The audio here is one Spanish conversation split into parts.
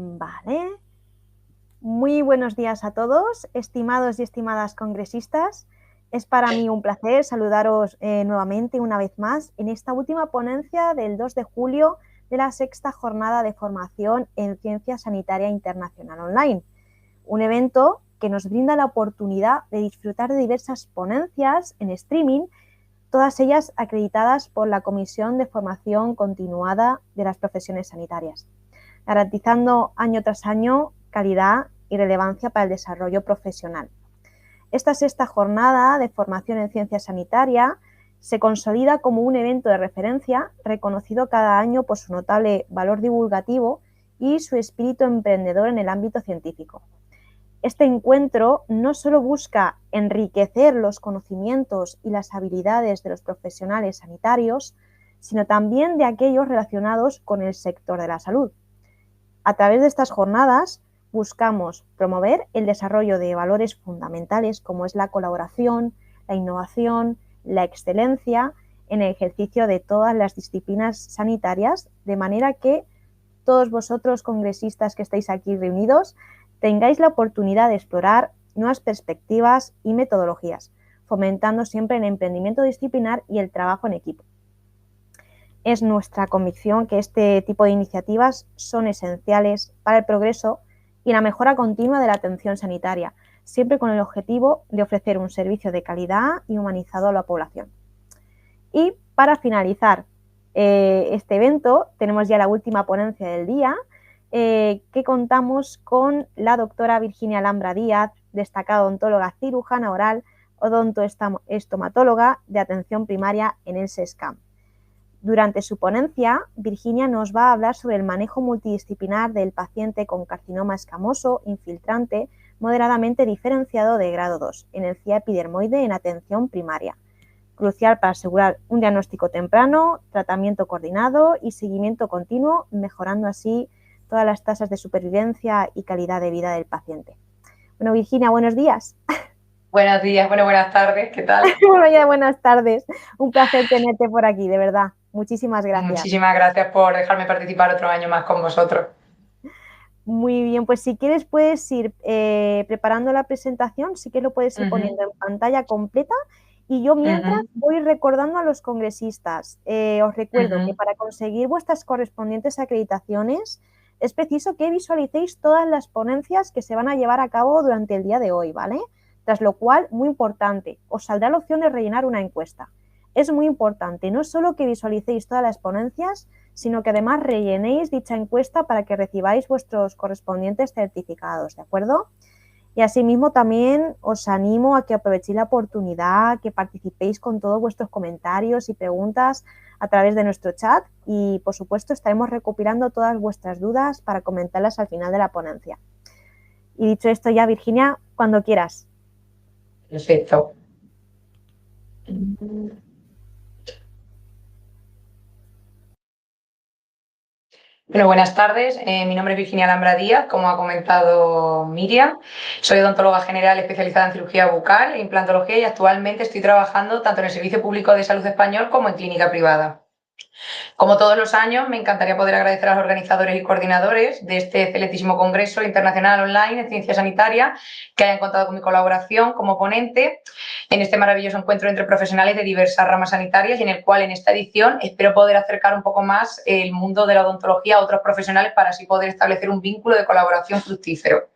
Vale. Muy buenos días a todos, estimados y estimadas congresistas. Es para mí un placer saludaros nuevamente una vez más en esta última ponencia del 2 de julio de la 6ª jornada de formación en Ciencia Sanitaria Internacional Online. Un evento que nos brinda la oportunidad de disfrutar de diversas ponencias en streaming, todas ellas acreditadas por la Comisión de Formación Continuada de las Profesiones Sanitarias, garantizando año tras año calidad y relevancia para el desarrollo profesional. Esta 6ª jornada de formación en ciencia sanitaria se consolida como un evento de referencia reconocido cada año por su notable valor divulgativo y su espíritu emprendedor en el ámbito científico. Este encuentro no solo busca enriquecer los conocimientos y las habilidades de los profesionales sanitarios, sino también de aquellos relacionados con el sector de la salud. A través de estas jornadas buscamos promover el desarrollo de valores fundamentales como es la colaboración, la innovación, la excelencia en el ejercicio de todas las disciplinas sanitarias, de manera que todos vosotros, congresistas que estáis aquí reunidos, tengáis la oportunidad de explorar nuevas perspectivas y metodologías, fomentando siempre el emprendimiento disciplinar y el trabajo en equipo. Es nuestra convicción que este tipo de iniciativas son esenciales para el progreso y la mejora continua de la atención sanitaria, siempre con el objetivo de ofrecer un servicio de calidad y humanizado a la población. Y para finalizar este evento, tenemos ya la última ponencia del día, que contamos con la doctora Virginia Alhambra Díaz, destacada odontóloga cirujana oral, odontoestomatóloga de atención primaria en el SESCAM. Durante su ponencia, Virginia nos va a hablar sobre el manejo multidisciplinar del paciente con carcinoma escamoso infiltrante moderadamente diferenciado de grado 2 en el CIA epidermoide en atención primaria, crucial para asegurar un diagnóstico temprano, tratamiento coordinado y seguimiento continuo, mejorando así todas las tasas de supervivencia y calidad de vida del paciente. Bueno, Virginia, buenos días. Buenos días, buenas tardes, ¿qué tal? Bueno, ya buenas tardes. Un placer tenerte por aquí, de verdad. Muchísimas gracias. Muchísimas gracias por dejarme participar otro año más con vosotros. Muy bien, pues si quieres puedes ir preparando la presentación, sí que lo puedes ir poniendo en pantalla completa y yo mientras voy recordando a los congresistas. Os recuerdo que para conseguir vuestras correspondientes acreditaciones es preciso que visualicéis todas las ponencias que se van a llevar a cabo durante el día de hoy, ¿vale? Tras lo cual, muy importante, os saldrá la opción de rellenar una encuesta. Es muy importante, no solo que visualicéis todas las ponencias, sino que además rellenéis dicha encuesta para que recibáis vuestros correspondientes certificados, ¿de acuerdo? Y asimismo también os animo a que aprovechéis la oportunidad, que participéis con todos vuestros comentarios y preguntas a través de nuestro chat y, por supuesto, estaremos recopilando todas vuestras dudas para comentarlas al final de la ponencia. Y dicho esto ya, Virginia, cuando quieras. Perfecto. Bueno, buenas tardes. Mi nombre es Virginia Alhambra Díaz, como ha comentado Miriam. Soy odontóloga general especializada en cirugía bucal e implantología y actualmente estoy trabajando tanto en el Servicio Público de Salud Español como en clínica privada. Como todos los años, me encantaría poder agradecer a los organizadores y coordinadores de este excelentísimo Congreso Internacional Online de Ciencia Sanitaria que hayan contado con mi colaboración como ponente en este maravilloso encuentro entre profesionales de diversas ramas sanitarias y en el cual en esta edición espero poder acercar un poco más el mundo de la odontología a otros profesionales para así poder establecer un vínculo de colaboración fructífero.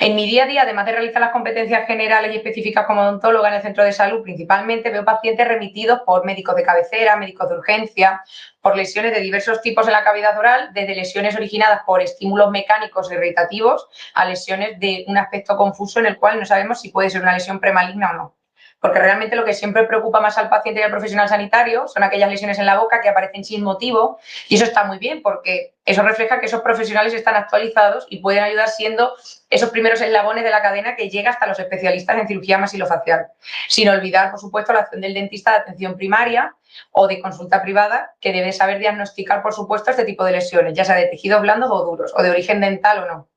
En mi día a día, además de realizar las competencias generales y específicas como odontóloga en el centro de salud, principalmente veo pacientes remitidos por médicos de cabecera, médicos de urgencia, por lesiones de diversos tipos en la cavidad oral, desde lesiones originadas por estímulos mecánicos irritativos a lesiones de un aspecto confuso en el cual no sabemos si puede ser una lesión premaligna o no. Porque realmente lo que siempre preocupa más al paciente y al profesional sanitario son aquellas lesiones en la boca que aparecen sin motivo, y eso está muy bien porque eso refleja que esos profesionales están actualizados y pueden ayudar siendo esos primeros eslabones de la cadena que llega hasta los especialistas en cirugía maxilofacial. Sin olvidar, por supuesto, la acción del dentista de atención primaria o de consulta privada, que debe saber diagnosticar, por supuesto, este tipo de lesiones, ya sea de tejidos blandos o duros, o de origen dental o no.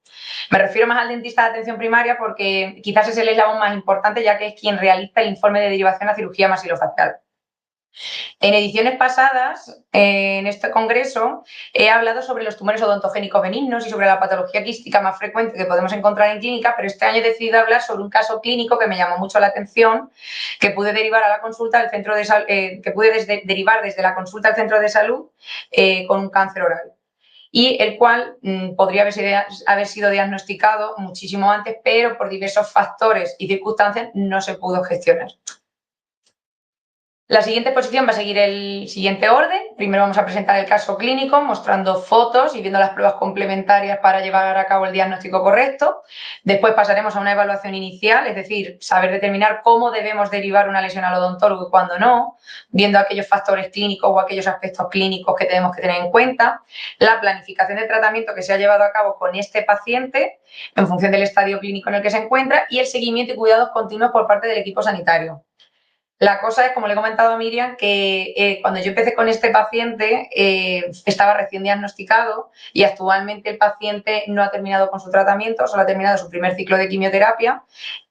Me refiero más al dentista de atención primaria porque quizás es el eslabón más importante, ya que es quien realiza el informe de derivación a cirugía maxilofacial. En ediciones pasadas, en este congreso, he hablado sobre los tumores odontogénicos benignos y sobre la patología quística más frecuente que podemos encontrar en clínica, pero este año he decidido hablar sobre un caso clínico que me llamó mucho la atención, que pude derivar a la consulta del centro de que pude derivar desde la consulta al centro de salud con un cáncer oral y el cual podría haber sido diagnosticado muchísimo antes, pero por diversos factores y circunstancias no se pudo gestionar. La siguiente exposición va a seguir el siguiente orden. Primero vamos a presentar el caso clínico mostrando fotos y viendo las pruebas complementarias para llevar a cabo el diagnóstico correcto. Después pasaremos a una evaluación inicial, es decir, saber determinar cómo debemos derivar una lesión al odontólogo y cuándo no, viendo aquellos factores clínicos o aquellos aspectos clínicos que tenemos que tener en cuenta. La planificación de tratamiento que se ha llevado a cabo con este paciente en función del estadio clínico en el que se encuentra y el seguimiento y cuidados continuos por parte del equipo sanitario. La cosa es, como le he comentado a Miriam, que cuando yo empecé con este paciente estaba recién diagnosticado y actualmente el paciente no ha terminado con su tratamiento, solo ha terminado su primer ciclo de quimioterapia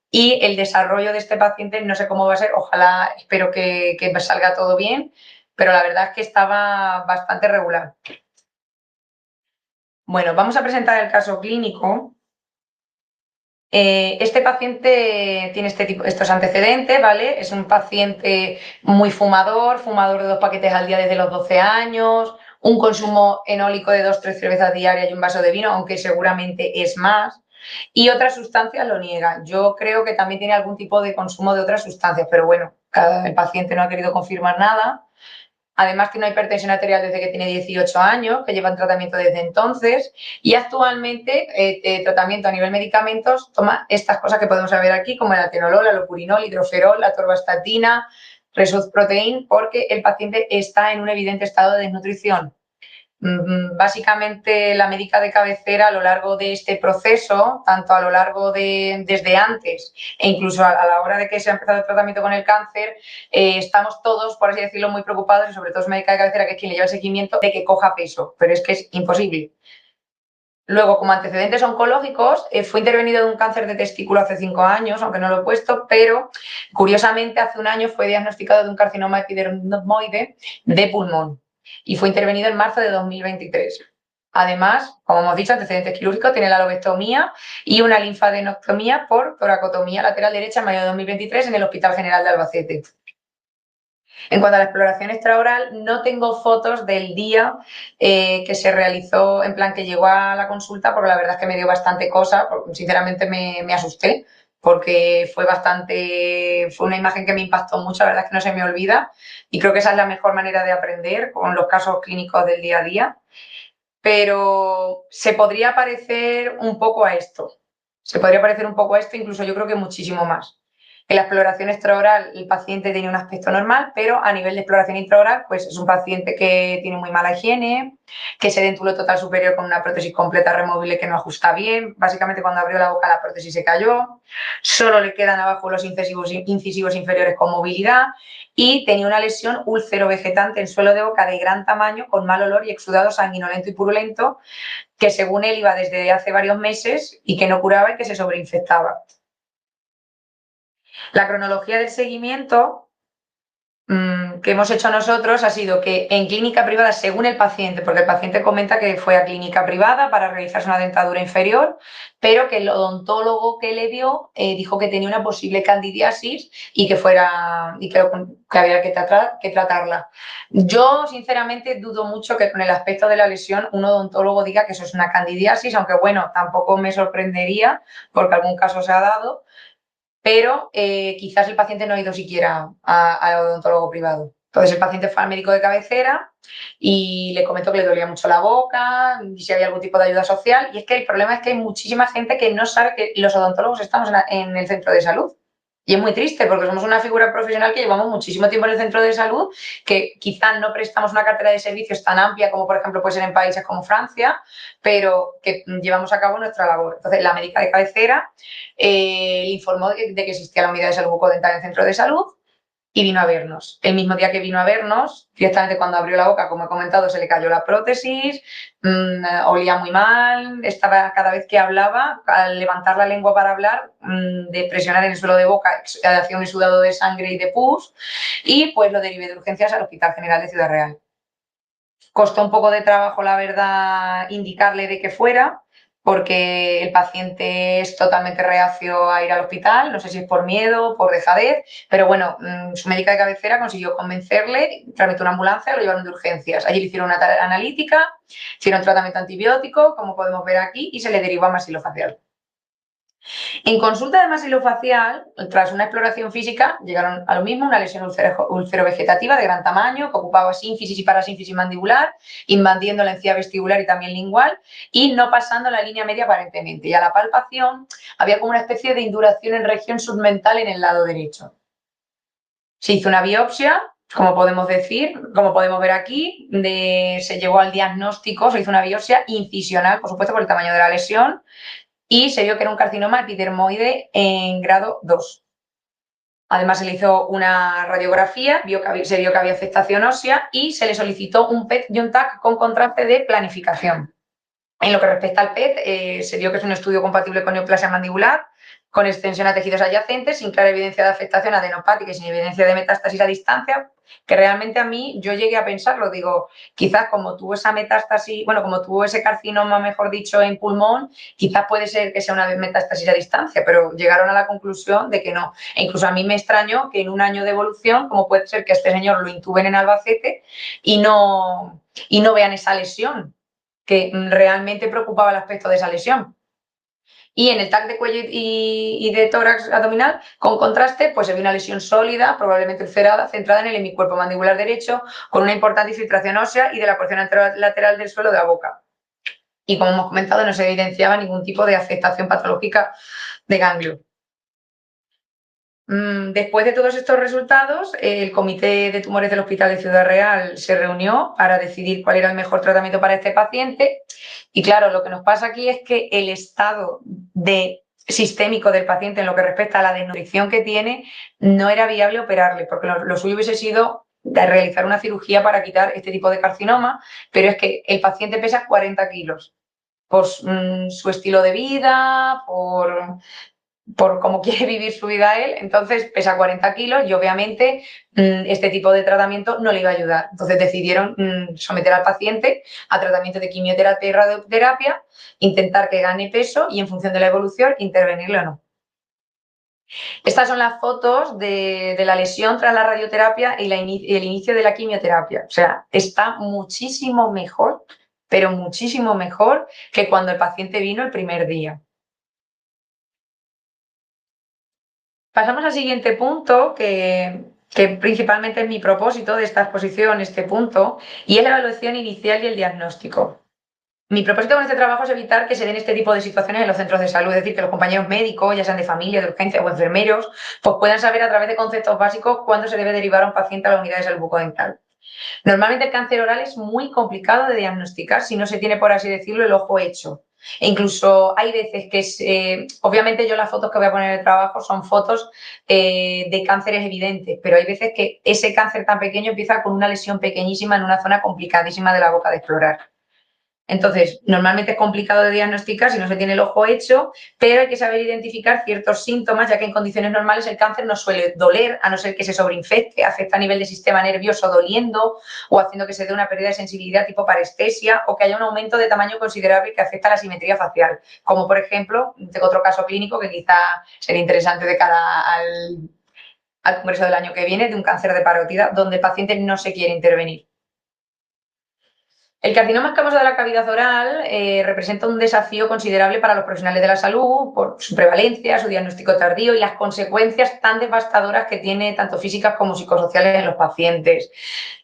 y el desarrollo de este paciente no sé cómo va a ser, ojalá, espero que salga todo bien, pero la verdad es que estaba bastante regular. Bueno, vamos a presentar el caso clínico. Este paciente tiene estos antecedentes, ¿vale? Es un paciente muy fumador de 2 paquetes al día desde los 12 años, un consumo enólico de 2-3 cervezas diarias y un vaso de vino, aunque seguramente es más, y otras sustancias lo niega. Yo creo que también tiene algún tipo de consumo de otras sustancias, pero bueno, el paciente no ha querido confirmar nada. Además, tiene una hipertensión arterial desde que tiene 18 años, que lleva en tratamiento desde entonces, y actualmente tratamiento a nivel medicamentos toma estas cosas que podemos ver aquí, como el atenolol, el lopurinol, hidroferol, la atorvastatina, Resource Protein, porque el paciente está en un evidente estado de desnutrición. Básicamente la médica de cabecera a lo largo de este proceso, tanto a lo largo desde antes e incluso a la hora de que se ha empezado el tratamiento con el cáncer, estamos todos, por así decirlo, muy preocupados y sobre todo es médica de cabecera que es quien le lleva el seguimiento de que coja peso, pero es que es imposible. Luego, como antecedentes oncológicos, fue intervenido de un cáncer de testículo hace 5 años, aunque no lo he puesto, pero curiosamente hace un año fue diagnosticado de un carcinoma epidermoide de pulmón y fue intervenido en marzo de 2023. Además, como hemos dicho, antecedentes quirúrgicos, tiene la lobectomía y una linfadenectomía por toracotomía lateral derecha en mayo de 2023 en el Hospital General de Albacete. En cuanto a la exploración extraoral, no tengo fotos del día que se realizó, en plan que llegó a la consulta, porque la verdad es que me dio bastante cosa, porque sinceramente me asusté, porque fue una imagen que me impactó mucho, la verdad es que no se me olvida, y creo que esa es la mejor manera de aprender con los casos clínicos del día a día. Pero se podría parecer un poco a esto, incluso yo creo que muchísimo más. En la exploración extraoral el paciente tiene un aspecto normal, pero a nivel de exploración intraoral pues es un paciente que tiene muy mala higiene, que se dentuló total superior con una prótesis completa removible que no ajusta bien. Básicamente cuando abrió la boca la prótesis se cayó, solo le quedan abajo los incisivos inferiores con movilidad y tenía una lesión úlcero-vegetante en suelo de boca de gran tamaño con mal olor y exudado sanguinolento y purulento que según él iba desde hace varios meses y que no curaba y que se sobreinfectaba. La cronología del seguimiento que hemos hecho nosotros ha sido que en clínica privada, según el paciente, porque el paciente comenta que fue a clínica privada para realizarse una dentadura inferior, pero que el odontólogo que le vio dijo que tenía una posible candidiasis y que había que tratarla. Yo, sinceramente, dudo mucho que con el aspecto de la lesión un odontólogo diga que eso es una candidiasis, aunque bueno, tampoco me sorprendería porque algún caso se ha dado, pero quizás el paciente no ha ido siquiera al odontólogo privado. Entonces el paciente fue al médico de cabecera y le comentó que le dolía mucho la boca y si había algún tipo de ayuda social. Y es que el problema es que hay muchísima gente que no sabe que los odontólogos estamos en el centro de salud. Y es muy triste porque somos una figura profesional que llevamos muchísimo tiempo en el centro de salud, que quizás no prestamos una cartera de servicios tan amplia como por ejemplo puede ser en países como Francia, pero que llevamos a cabo nuestra labor. Entonces la médica de cabecera le informó de que existía la unidad de salud bucodental en el centro de salud y vino a vernos. El mismo día que vino a vernos, directamente cuando abrió la boca, como he comentado, se le cayó la prótesis, olía muy mal, estaba cada vez que hablaba, al levantar la lengua para hablar, de presionar en el suelo de boca, hacía un exudado de sangre y de pus, y pues lo derivé de urgencias al Hospital General de Ciudad Real. Costó un poco de trabajo, la verdad, indicarle de qué fuera, porque el paciente es totalmente reacio a ir al hospital, no sé si es por miedo, por dejadez, pero bueno, su médica de cabecera consiguió convencerle, tramitó una ambulancia, lo llevaron de urgencias. Allí le hicieron una analítica, hicieron tratamiento antibiótico, como podemos ver aquí, y se le derivó a maxilofacial. En consulta de maxilofacial, tras una exploración física, llegaron a lo mismo, una lesión ulcerovegetativa de gran tamaño, que ocupaba sínfisis y parasínfisis mandibular, invadiendo la encía vestibular y también lingual, y no pasando la línea media aparentemente. Y a la palpación había como una especie de induración en región submental en el lado derecho. Se hizo una biopsia, como podemos decir, como podemos ver aquí, se llegó al diagnóstico, se hizo una biopsia incisional, por supuesto, por el tamaño de la lesión, y se vio que era un carcinoma epidermoide en grado 2. Además, se le hizo una radiografía, se vio que había afectación ósea y se le solicitó un PET y un TAC con contraste de planificación. En lo que respecta al PET, se vio que es un estudio compatible con neoplasia mandibular, con extensión a tejidos adyacentes, sin clara evidencia de afectación adenopática y sin evidencia de metástasis a distancia, que realmente a mí yo llegué a pensarlo, digo, quizás como tuvo esa metástasis, bueno, como tuvo ese carcinoma, mejor dicho, en pulmón, quizás puede ser que sea una metástasis a distancia, pero llegaron a la conclusión de que no. E incluso a mí me extrañó que en un año de evolución, como puede ser que a este señor lo intuben en Albacete y no vean esa lesión, que realmente preocupaba el aspecto de esa lesión. Y en el TAC de cuello y de tórax abdominal, con contraste, pues se ve una lesión sólida, probablemente ulcerada, centrada en el hemicuerpo mandibular derecho, con una importante infiltración ósea y de la porción lateral del suelo de la boca. Y como hemos comentado, no se evidenciaba ningún tipo de afectación patológica de ganglio. Después de todos estos resultados, el Comité de Tumores del Hospital de Ciudad Real se reunió para decidir cuál era el mejor tratamiento para este paciente. Y claro, lo que nos pasa aquí es que el estado sistémico del paciente en lo que respecta a la desnutrición que tiene no era viable operarle, porque lo suyo hubiese sido realizar una cirugía para quitar este tipo de carcinoma, pero es que el paciente pesa 40 kilos por su estilo de vida, por cómo quiere vivir su vida él, entonces pesa 40 kilos y obviamente este tipo de tratamiento no le iba a ayudar. Entonces decidieron someter al paciente a tratamiento de quimioterapia y radioterapia, intentar que gane peso y en función de la evolución intervenirle o no. Estas son las fotos de la lesión tras la radioterapia y el inicio de la quimioterapia. O sea, está muchísimo mejor, pero muchísimo mejor que cuando el paciente vino el primer día. Pasamos al siguiente punto, que principalmente es mi propósito de esta exposición, este punto, y es la evaluación inicial y el diagnóstico. Mi propósito con este trabajo es evitar que se den este tipo de situaciones en los centros de salud, es decir, que los compañeros médicos, ya sean de familia, de urgencia o enfermeros, pues puedan saber a través de conceptos básicos cuándo se debe derivar a un paciente a la unidad de salud bucodental. Normalmente el cáncer oral es muy complicado de diagnosticar si no se tiene, por así decirlo, el ojo hecho. E incluso hay veces que obviamente yo las fotos que voy a poner en el trabajo son fotos de cánceres evidentes, pero hay veces que ese cáncer tan pequeño empieza con una lesión pequeñísima en una zona complicadísima de la boca de explorar. Entonces, normalmente es complicado de diagnosticar si no se tiene el ojo hecho, pero hay que saber identificar ciertos síntomas, ya que en condiciones normales el cáncer no suele doler, a no ser que se sobreinfecte, afecta a nivel del sistema nervioso doliendo o haciendo que se dé una pérdida de sensibilidad tipo parestesia o que haya un aumento de tamaño considerable que afecta a la simetría facial. Como por ejemplo, tengo otro caso clínico que quizá sería interesante de cara al congreso del año que viene, de un cáncer de parótida, donde el paciente no se quiere intervenir. El carcinoma escamoso de la cavidad oral representa un desafío considerable para los profesionales de la salud por su prevalencia, su diagnóstico tardío y las consecuencias tan devastadoras que tiene tanto físicas como psicosociales en los pacientes.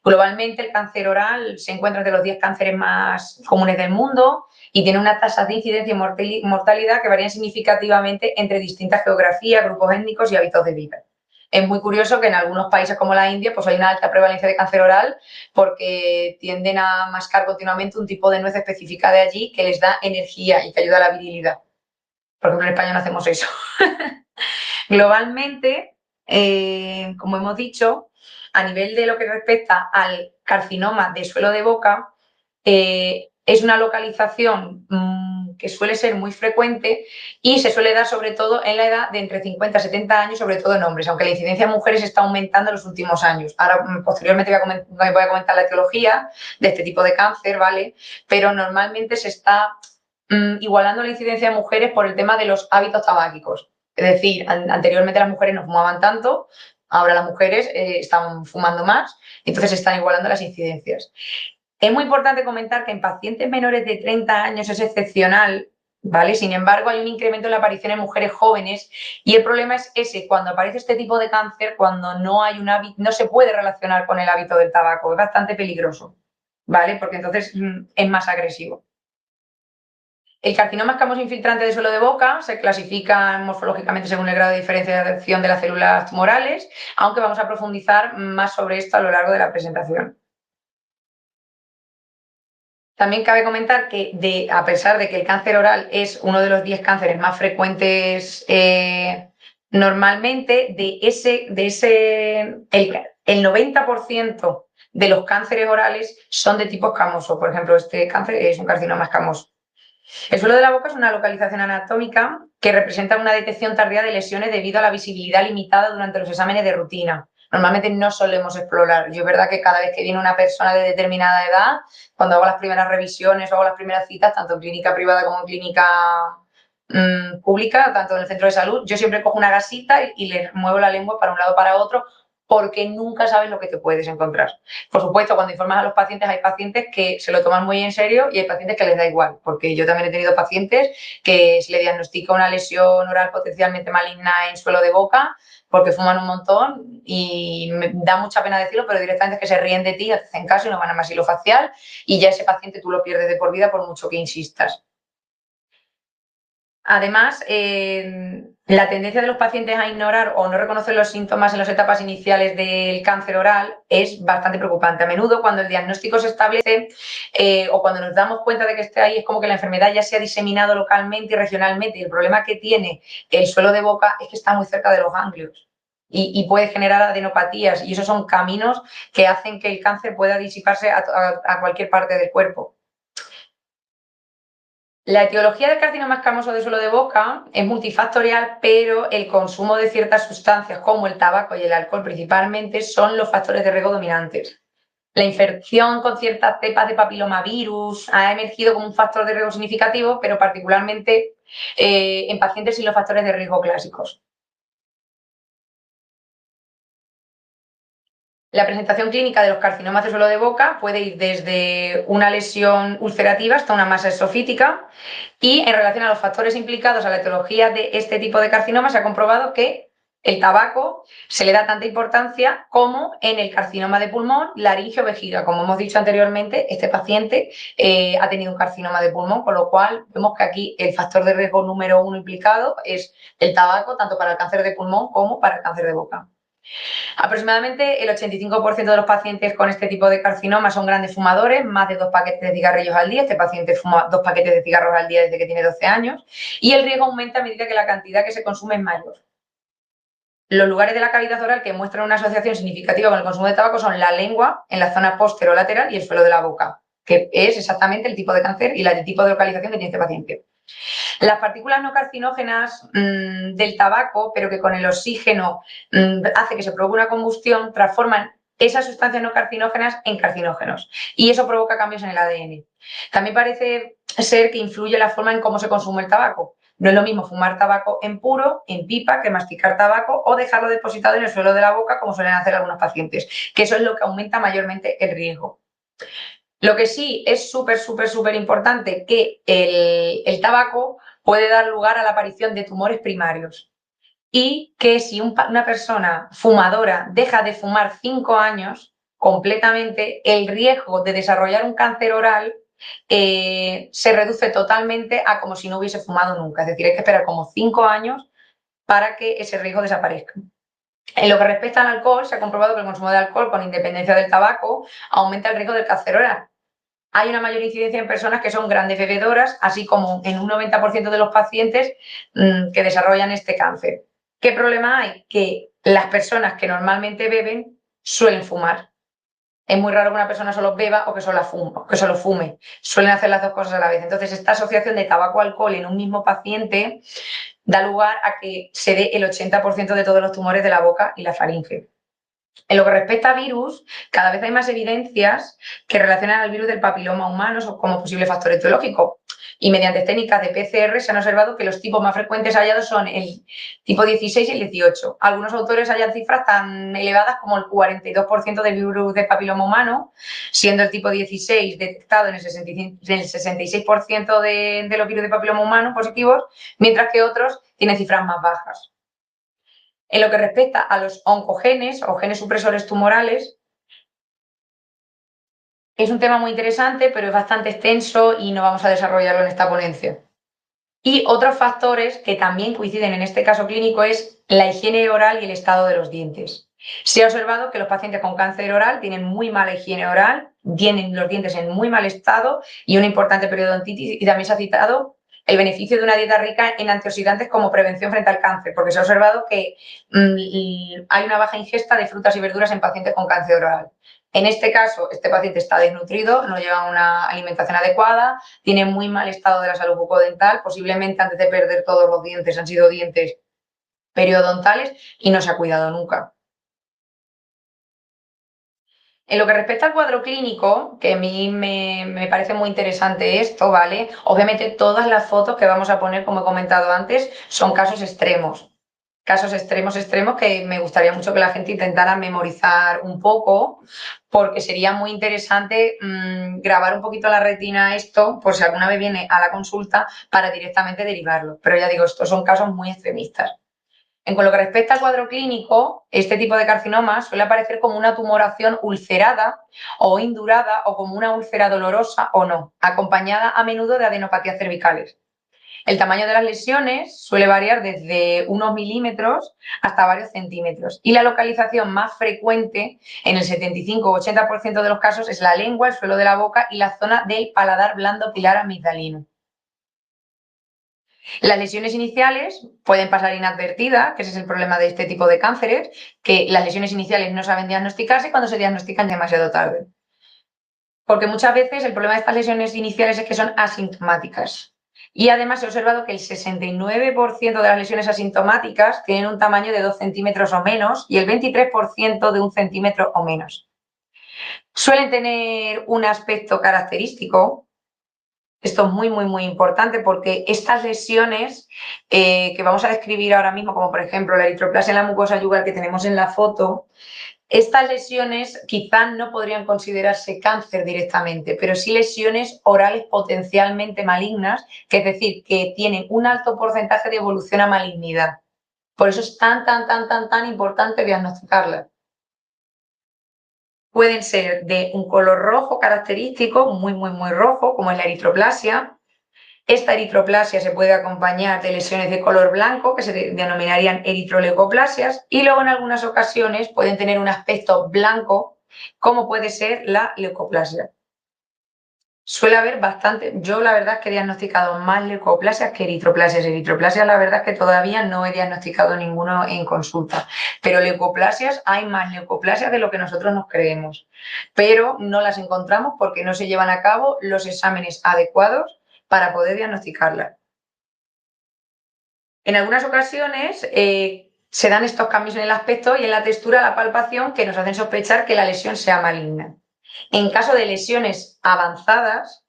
Globalmente, el cáncer oral se encuentra entre los 10 cánceres más comunes del mundo y tiene una tasa de incidencia y mortalidad que varían significativamente entre distintas geografías, grupos étnicos y hábitos de vida. Es muy curioso que en algunos países como la India pues hay una alta prevalencia de cáncer oral porque tienden a mascar continuamente un tipo de nuez específica de allí que les da energía y que ayuda a la virilidad. Por ejemplo, en España no hacemos eso. Globalmente, como hemos dicho, a nivel de lo que respecta al carcinoma de suelo de boca, es una localización que suele ser muy frecuente y se suele dar sobre todo en la edad de entre 50 y 70 años, sobre todo en hombres, aunque la incidencia en mujeres está aumentando en los últimos años. Ahora, posteriormente voy a comentar la etiología de este tipo de cáncer, ¿vale? Pero normalmente se está igualando la incidencia de mujeres por el tema de los hábitos tabáquicos. Es decir, anteriormente las mujeres no fumaban tanto, ahora las mujeres están fumando más, entonces se están igualando las incidencias. Es muy importante comentar que en pacientes menores de 30 años es excepcional, ¿vale? Sin embargo, hay un incremento en la aparición en mujeres jóvenes y el problema es ese, cuando aparece este tipo de cáncer, cuando no hay un hábito, no se puede relacionar con el hábito del tabaco, es bastante peligroso, ¿vale? Porque entonces es más agresivo. El carcinoma escamoso infiltrante de suelo de boca se clasifica morfológicamente según el grado de diferenciación de las células tumorales, aunque vamos a profundizar más sobre esto a lo largo de la presentación. También cabe comentar que, a pesar de que el cáncer oral es uno de los 10 cánceres más frecuentes normalmente, el 90% de los cánceres orales son de tipo escamoso. Por ejemplo, este cáncer es un carcinoma escamoso. El suelo de la boca es una localización anatómica que representa una detección tardía de lesiones debido a la visibilidad limitada durante los exámenes de rutina. Normalmente no solemos explorar. Yo es verdad que cada vez que viene una persona de determinada edad, cuando hago las primeras revisiones o hago las primeras citas, tanto en clínica privada como en clínica pública, tanto en el centro de salud, yo siempre cojo una gasita y les muevo la lengua para un lado o para otro, porque nunca sabes lo que te puedes encontrar. Por supuesto, cuando informas a los pacientes, hay pacientes que se lo toman muy en serio y hay pacientes que les da igual, porque yo también he tenido pacientes que se le diagnostica una lesión oral potencialmente maligna en suelo de boca porque fuman un montón y me da mucha pena decirlo, pero directamente es que se ríen de ti, te hacen caso y no van a maxilofacial y ya ese paciente tú lo pierdes de por vida por mucho que insistas. Además, la tendencia de los pacientes a ignorar o no reconocer los síntomas en las etapas iniciales del cáncer oral es bastante preocupante. A menudo, cuando el diagnóstico se establece o cuando nos damos cuenta de que esté ahí, es como que la enfermedad ya se ha diseminado localmente y regionalmente. Y el problema que tiene el suelo de boca es que está muy cerca de los ganglios y puede generar adenopatías. Y esos son caminos que hacen que el cáncer pueda disiparse a cualquier parte del cuerpo. La etiología del carcinoma escamoso de suelo de boca es multifactorial, pero el consumo de ciertas sustancias como el tabaco y el alcohol principalmente son los factores de riesgo dominantes. La infección con ciertas cepas de papilomavirus ha emergido como un factor de riesgo significativo, pero particularmente en pacientes sin los factores de riesgo clásicos. La presentación clínica de los carcinomas de suelo de boca puede ir desde una lesión ulcerativa hasta una masa esofítica y en relación a los factores implicados a la etiología de este tipo de carcinoma se ha comprobado que el tabaco se le da tanta importancia como en el carcinoma de pulmón, laringe o vejiga. Como hemos dicho anteriormente, este paciente ha tenido un carcinoma de pulmón, con lo cual vemos que aquí el factor de riesgo número 1 implicado es el tabaco, tanto para el cáncer de pulmón como para el cáncer de boca. Aproximadamente el 85% de los pacientes con este tipo de carcinoma son grandes fumadores, más de 2 paquetes de cigarrillos al día. Este paciente fuma 2 paquetes de cigarros al día desde que tiene 12 años y el riesgo aumenta a medida que la cantidad que se consume es mayor. Los lugares de la cavidad oral que muestran una asociación significativa con el consumo de tabaco son la lengua, en la zona posterolateral y el suelo de la boca, que es exactamente el tipo de cáncer y el tipo de localización que tiene este paciente. Las partículas no carcinógenas del tabaco, pero que con el oxígeno hace que se provoque una combustión, transforman esas sustancias no carcinógenas en carcinógenos y eso provoca cambios en el ADN. También parece ser que influye la forma en cómo se consume el tabaco. No es lo mismo fumar tabaco en puro, en pipa, que masticar tabaco o dejarlo depositado en el suelo de la boca, como suelen hacer algunos pacientes, que eso es lo que aumenta mayormente el riesgo. Lo que sí es súper importante, que el tabaco puede dar lugar a la aparición de tumores primarios y que si una persona fumadora deja de fumar 5 años completamente, el riesgo de desarrollar un cáncer oral se reduce totalmente a como si no hubiese fumado nunca. Es decir, hay que esperar como 5 años para que ese riesgo desaparezca. En lo que respecta al alcohol, se ha comprobado que el consumo de alcohol, con independencia del tabaco, aumenta el riesgo del cáncer oral. Hay una mayor incidencia en personas que son grandes bebedoras, así como en un 90% de los pacientes que desarrollan este cáncer. ¿Qué problema hay? Que las personas que normalmente beben suelen fumar. Es muy raro que una persona solo beba o que solo fume. Suelen hacer las dos cosas a la vez. Entonces, esta asociación de tabaco-alcohol en un mismo paciente da lugar a que se dé el 80% de todos los tumores de la boca y la faringe. En lo que respecta a virus, cada vez hay más evidencias que relacionan al virus del papiloma humano como posible factor etiológico. Y mediante técnicas de PCR se han observado que los tipos más frecuentes hallados son el tipo 16 y el 18. Algunos autores hallan cifras tan elevadas como el 42% del virus del papiloma humano, siendo el tipo 16 detectado en el 66% de los virus de papiloma humano positivos, mientras que otros tienen cifras más bajas. En lo que respecta a los oncogenes o genes supresores tumorales, es un tema muy interesante, pero es bastante extenso y no vamos a desarrollarlo en esta ponencia. Y otros factores que también coinciden en este caso clínico es la higiene oral y el estado de los dientes. Se ha observado que los pacientes con cáncer oral tienen muy mala higiene oral, tienen los dientes en muy mal estado y una importante periodontitis, y también se ha citado el beneficio de una dieta rica en antioxidantes como prevención frente al cáncer, porque se ha observado que hay una baja ingesta de frutas y verduras en pacientes con cáncer oral. En este caso, este paciente está desnutrido, no lleva una alimentación adecuada, tiene muy mal estado de la salud bucodental, posiblemente antes de perder todos los dientes han sido dientes periodontales y no se ha cuidado nunca. En lo que respecta al cuadro clínico, que a mí me parece muy interesante esto, ¿vale? Obviamente todas las fotos que vamos a poner, como he comentado antes, son casos extremos. Casos extremos que me gustaría mucho que la gente intentara memorizar un poco, porque sería muy interesante grabar un poquito la retina esto, por si alguna vez viene a la consulta, para directamente derivarlo. Pero ya digo, estos son casos muy extremistas. En lo que respecta al cuadro clínico, este tipo de carcinoma suele aparecer como una tumoración ulcerada o indurada o como una úlcera dolorosa o no, acompañada a menudo de adenopatías cervicales. El tamaño de las lesiones suele variar desde unos milímetros hasta varios centímetros y la localización más frecuente en el 75 o 80% de los casos es la lengua, el suelo de la boca y la zona del paladar blando pilar amigdalino. Las lesiones iniciales pueden pasar inadvertidas, que ese es el problema de este tipo de cánceres, que las lesiones iniciales no saben diagnosticarse cuando se diagnostican demasiado tarde. Porque muchas veces el problema de estas lesiones iniciales es que son asintomáticas. Y además se ha observado que el 69% de las lesiones asintomáticas tienen un tamaño de 2 centímetros o menos y el 23% de 1 centímetro o menos. Suelen tener un aspecto característico. Esto es muy, muy, muy importante porque estas lesiones que vamos a describir ahora mismo, como por ejemplo la eritroplasia en la mucosa yugal que tenemos en la foto, estas lesiones quizás no podrían considerarse cáncer directamente, pero sí lesiones orales potencialmente malignas, que es decir, que tienen un alto porcentaje de evolución a malignidad. Por eso es tan importante diagnosticarlas. Pueden ser de un color rojo característico, muy, muy, muy rojo, como es la eritroplasia. Esta eritroplasia se puede acompañar de lesiones de color blanco, que se denominarían eritroleucoplasias, y luego en algunas ocasiones pueden tener un aspecto blanco, como puede ser la leucoplasia. Suele haber bastante, yo la verdad es que he diagnosticado más leucoplasias que eritroplasias. Eritroplasias la verdad es que todavía no he diagnosticado ninguno en consulta, pero leucoplasias, hay más leucoplasias de lo que nosotros nos creemos, pero no las encontramos porque no se llevan a cabo los exámenes adecuados para poder diagnosticarla. En algunas ocasiones se dan estos cambios en el aspecto y en la textura de la palpación que nos hacen sospechar que la lesión sea maligna. En caso de lesiones avanzadas,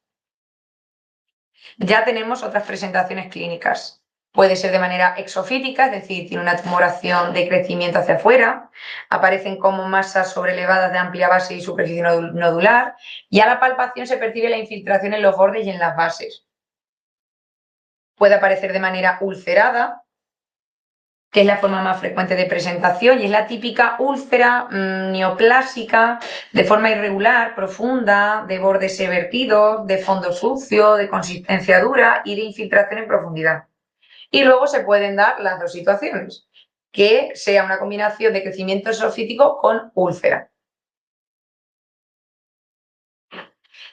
ya tenemos otras presentaciones clínicas. Puede ser de manera exofítica, es decir, tiene una tumoración de crecimiento hacia afuera, aparecen como masas sobrelevadas de amplia base y superficie nodular, y a la palpación se percibe la infiltración en los bordes y en las bases. Puede aparecer de manera ulcerada, que es la forma más frecuente de presentación y es la típica úlcera neoplásica de forma irregular, profunda, de bordes evertidos, de fondo sucio, de consistencia dura y de infiltración en profundidad. Y luego se pueden dar las dos situaciones, que sea una combinación de crecimiento exofítico con úlcera.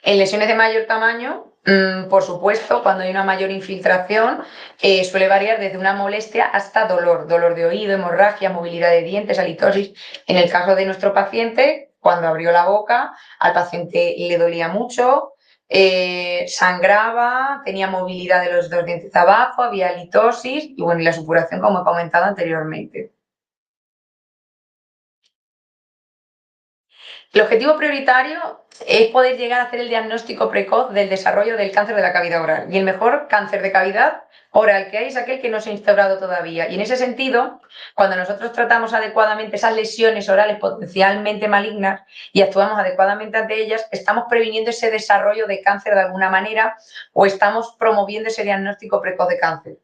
En lesiones de mayor tamaño Por supuesto, cuando hay una mayor infiltración, suele variar desde una molestia hasta dolor de oído, hemorragia, movilidad de dientes, halitosis. En el caso de nuestro paciente, cuando abrió la boca, al paciente le dolía mucho, sangraba, tenía movilidad de los dos dientes abajo, había halitosis y bueno, y la supuración, como he comentado anteriormente. El objetivo prioritario es poder llegar a hacer el diagnóstico precoz del desarrollo del cáncer de la cavidad oral. Y el mejor cáncer de cavidad oral que hay es aquel que no se ha instaurado todavía. Y en ese sentido, cuando nosotros tratamos adecuadamente esas lesiones orales potencialmente malignas y actuamos adecuadamente ante ellas, estamos previniendo ese desarrollo de cáncer de alguna manera o estamos promoviendo ese diagnóstico precoz de cáncer.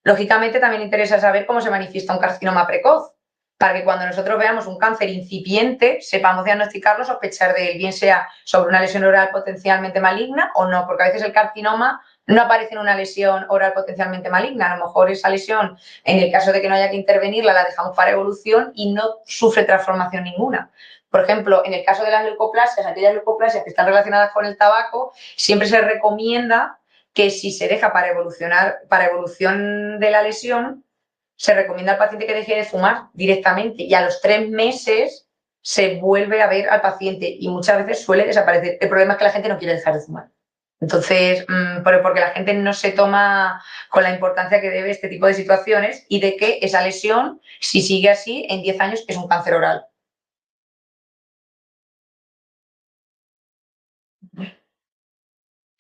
Lógicamente, también interesa saber cómo se manifiesta un carcinoma precoz, para que cuando nosotros veamos un cáncer incipiente sepamos diagnosticarlo, sospechar de él, bien sea sobre una lesión oral potencialmente maligna o no, porque a veces el carcinoma no aparece en una lesión oral potencialmente maligna. A lo mejor esa lesión, en el caso de que no haya que intervenirla, la dejamos para evolución y no sufre transformación ninguna. Por ejemplo, en el caso de las leucoplasias, aquellas leucoplasias que están relacionadas con el tabaco, siempre se recomienda que si se deja para evolución de la lesión, se recomienda al paciente que deje de fumar directamente y a los 3 meses se vuelve a ver al paciente y muchas veces suele desaparecer. El problema es que la gente no quiere dejar de fumar. Entonces, porque la gente no se toma con la importancia que debe este tipo de situaciones y de que esa lesión, si sigue así, en 10 años es un cáncer oral.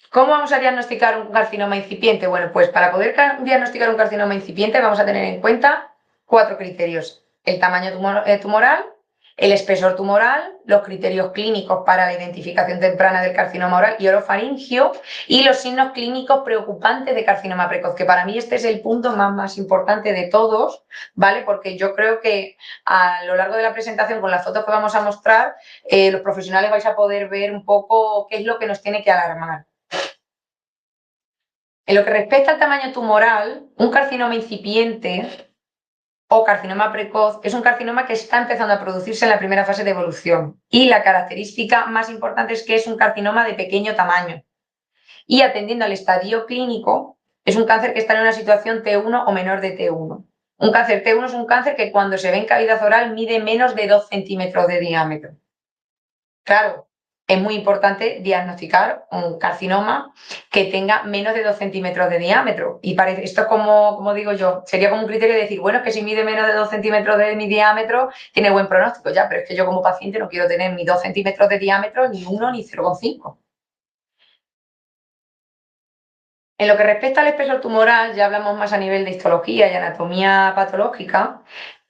¿Cómo vamos a diagnosticar un carcinoma incipiente? Bueno, pues para poder diagnosticar un carcinoma incipiente vamos a tener en cuenta 4 criterios. El tamaño tumoral, el espesor tumoral, los criterios clínicos para la identificación temprana del carcinoma oral y orofaringio y los signos clínicos preocupantes de carcinoma precoz, que para mí este es el punto más importante de todos, ¿vale? Porque yo creo que a lo largo de la presentación, con las fotos que vamos a mostrar, los profesionales vais a poder ver un poco qué es lo que nos tiene que alarmar. En lo que respecta al tamaño tumoral, un carcinoma incipiente o carcinoma precoz es un carcinoma que está empezando a producirse en la primera fase de evolución. Y la característica más importante es que es un carcinoma de pequeño tamaño. Y atendiendo al estadio clínico, es un cáncer que está en una situación T1 o menor de T1. Un cáncer T1 es un cáncer que cuando se ve en cavidad oral mide menos de 2 centímetros de diámetro. Claro, es muy importante diagnosticar un carcinoma que tenga menos de 2 centímetros de diámetro. Y esto es como digo yo, sería como un criterio de decir, bueno, es que si mide menos de 2 centímetros de mi diámetro, tiene buen pronóstico. Ya, pero es que yo como paciente no quiero tener ni 2 centímetros de diámetro, ni 1 ni 0,5. En lo que respecta al espesor tumoral, ya hablamos más a nivel de histología y anatomía patológica.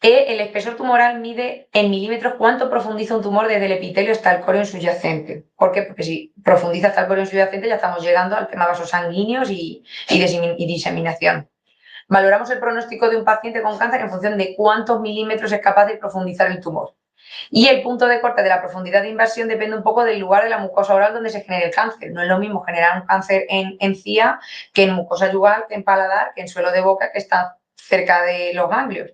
El espesor tumoral mide en milímetros cuánto profundiza un tumor desde el epitelio hasta el coreo subyacente. ¿Por qué? Porque si profundiza hasta el coreo subyacente ya estamos llegando al tema vasos sanguíneos y diseminación. Valoramos el pronóstico de un paciente con cáncer en función de cuántos milímetros es capaz de profundizar el tumor. Y el punto de corte de la profundidad de invasión depende un poco del lugar de la mucosa oral donde se genere el cáncer. No es lo mismo generar un cáncer en encía que en mucosa yugal, que en paladar, que en suelo de boca, que está cerca de los ganglios.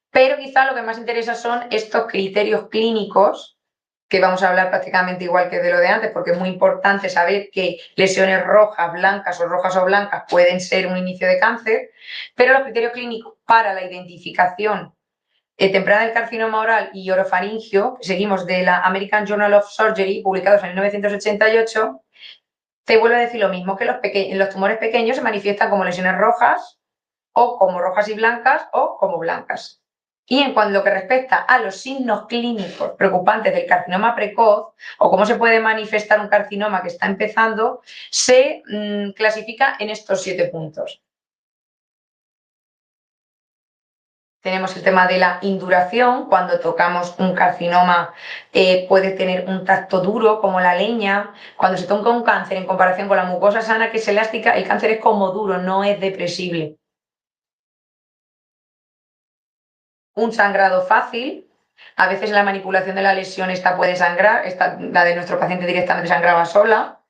Pero quizá lo que más interesa son estos criterios clínicos, que vamos a hablar prácticamente igual que de lo de antes, porque es muy importante saber que lesiones rojas o blancas pueden ser un inicio de cáncer, pero los criterios clínicos para la identificación temprana del carcinoma oral y orofaringio, que seguimos de la American Journal of Surgery, publicados en 1988, te vuelvo a decir lo mismo, que los tumores pequeños se manifiestan como lesiones rojas, o como rojas y blancas, o como blancas. Y en cuanto a lo que respecta a los signos clínicos preocupantes del carcinoma precoz, o cómo se puede manifestar un carcinoma que está empezando, se clasifica en estos 7 puntos. Tenemos el tema de la induración, cuando tocamos un carcinoma puede tener un tacto duro como la leña. Cuando se toca un cáncer en comparación con la mucosa sana que es elástica, el cáncer es como duro, no es depresible. Un sangrado fácil, a veces la manipulación de la lesión esta puede sangrar, la de nuestro paciente directamente sangraba sola.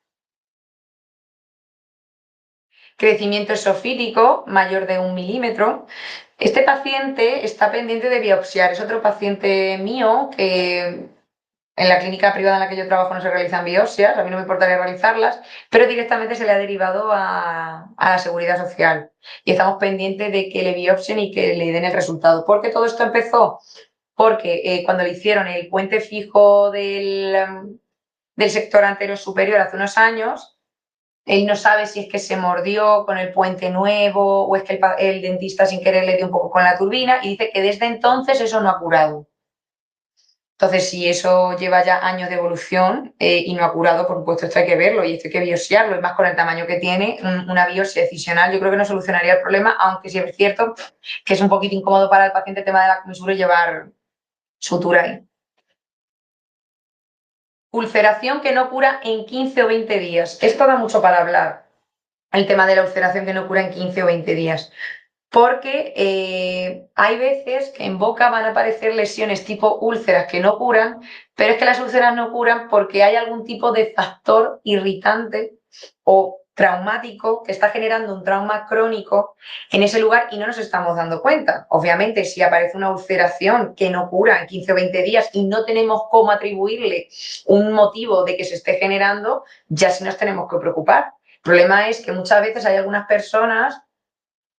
Crecimiento esofítico mayor de 1 milímetro. Este paciente está pendiente de biopsiar, es otro paciente mío que en la clínica privada en la que yo trabajo no se realizan biopsias, a mí no me importaría realizarlas, pero directamente se le ha derivado a la Seguridad Social y estamos pendientes de que le biopsien y que le den el resultado. ¿Por qué todo esto empezó? Porque cuando le hicieron el puente fijo del sector anterior superior hace unos años, él no sabe si es que se mordió con el puente nuevo o es que el dentista sin querer le dio un poco con la turbina y dice que desde entonces eso no ha curado. Entonces, si eso lleva ya años de evolución y no ha curado, por supuesto, esto hay que verlo y esto hay que biopsiarlo, y más con el tamaño que tiene, una biopsia excisional yo creo que no solucionaría el problema, aunque sí es cierto que es un poquito incómodo para el paciente el tema de la comisura y llevar sutura ahí. Ulceración que no cura en 15 o 20 días. Esto da mucho para hablar, el tema de la ulceración que no cura en 15 o 20 días. Porque hay veces que en boca van a aparecer lesiones tipo úlceras que no curan, pero es que las úlceras no curan porque hay algún tipo de factor irritante o traumático que está generando un trauma crónico en ese lugar y no nos estamos dando cuenta. Obviamente, si aparece una ulceración que no cura en 15 o 20 días y no tenemos cómo atribuirle un motivo de que se esté generando, ya sí nos tenemos que preocupar. El problema es que muchas veces hay algunas personas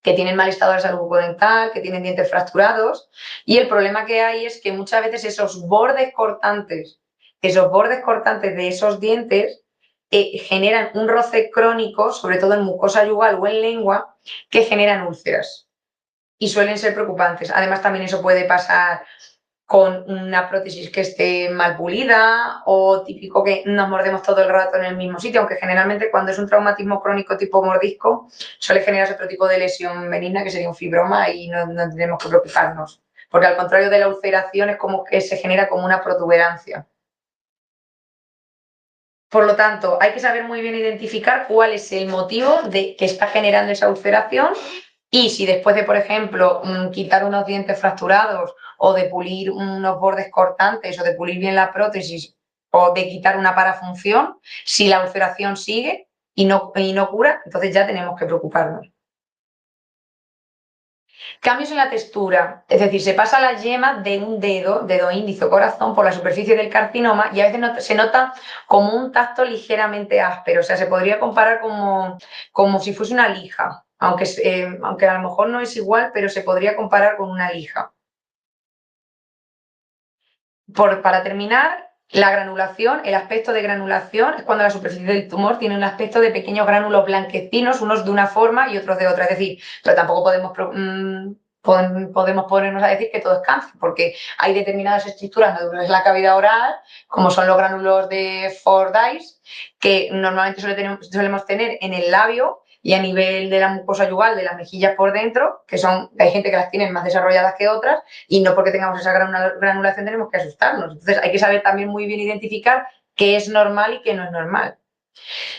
que tienen mal estado de salud bucodental, que tienen dientes fracturados, y el problema que hay es que muchas veces esos bordes cortantes de esos dientes generan un roce crónico, sobre todo en mucosa yugal o en lengua, que generan úlceras y suelen ser preocupantes. Además, también eso puede pasar con una prótesis que esté mal pulida o típico que nos mordemos todo el rato en el mismo sitio, aunque generalmente cuando es un traumatismo crónico tipo mordisco suele generarse otro tipo de lesión benigna que sería un fibroma y no tenemos que preocuparnos, porque al contrario de la ulceración es como que se genera como una protuberancia. Por lo tanto, hay que saber muy bien identificar cuál es el motivo de que está generando esa ulceración y si después de, por ejemplo, quitar unos dientes fracturados o de pulir unos bordes cortantes o de pulir bien la prótesis o de quitar una parafunción, si la ulceración sigue y no cura, entonces ya tenemos que preocuparnos. Cambios en la textura, es decir, se pasa la yema de un dedo índice o corazón, por la superficie del carcinoma y a veces se nota como un tacto ligeramente áspero, o sea, se podría comparar como si fuese una lija, aunque a lo mejor no es igual, pero se podría comparar con una lija. Para terminar, la granulación, el aspecto de granulación es cuando la superficie del tumor tiene un aspecto de pequeños gránulos blanquecinos, unos de una forma y otros de otra. Es decir, pero tampoco podemos ponernos a decir que todo es cáncer, porque hay determinadas estructuras naturales de la cavidad oral, como son los gránulos de Fordyce, que normalmente solemos tener en el labio y a nivel de la mucosa yugal, de las mejillas por dentro, hay gente que las tiene más desarrolladas que otras, y no porque tengamos esa granulación tenemos que asustarnos. Entonces hay que saber también muy bien identificar qué es normal y qué no es normal.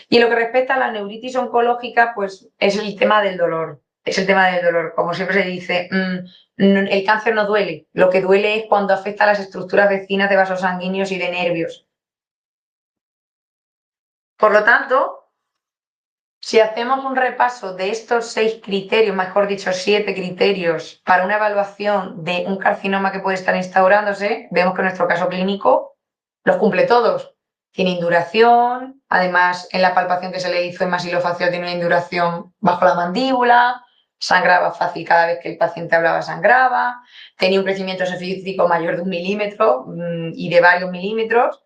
Y en lo que respecta a la neuritis oncológica, pues es el tema del dolor. Es el tema del dolor. Como siempre se dice, el cáncer no duele. Lo que duele es cuando afecta a las estructuras vecinas de vasos sanguíneos y de nervios. Por lo tanto, si hacemos un repaso de estos 6 criterios, mejor dicho, 7 criterios para una evaluación de un carcinoma que puede estar instaurándose, vemos que en nuestro caso clínico los cumple todos. Tiene induración, además en la palpación que se le hizo en masilofacial tiene una induración bajo la mandíbula, sangraba fácil cada vez que el paciente hablaba, sangraba, tenía un crecimiento esofísico mayor de 1 milímetro y de varios milímetros.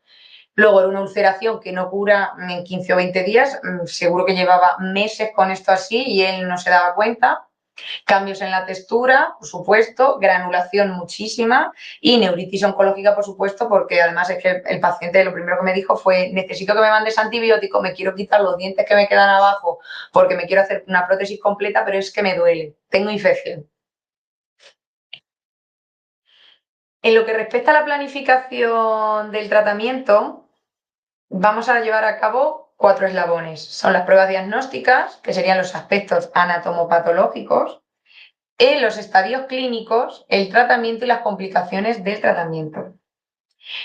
Luego era una ulceración que no cura en 15 o 20 días, seguro que llevaba meses con esto así y él no se daba cuenta. Cambios en la textura, por supuesto, granulación muchísima y neuritis oncológica, por supuesto, porque además es que el paciente lo primero que me dijo fue: necesito que me mandes antibiótico, me quiero quitar los dientes que me quedan abajo porque me quiero hacer una prótesis completa, pero es que me duele, tengo infección. En lo que respecta a la planificación del tratamiento, vamos a llevar a cabo 4 eslabones. Son las pruebas diagnósticas, que serían los aspectos anatomopatológicos, en los estadios clínicos, el tratamiento y las complicaciones del tratamiento.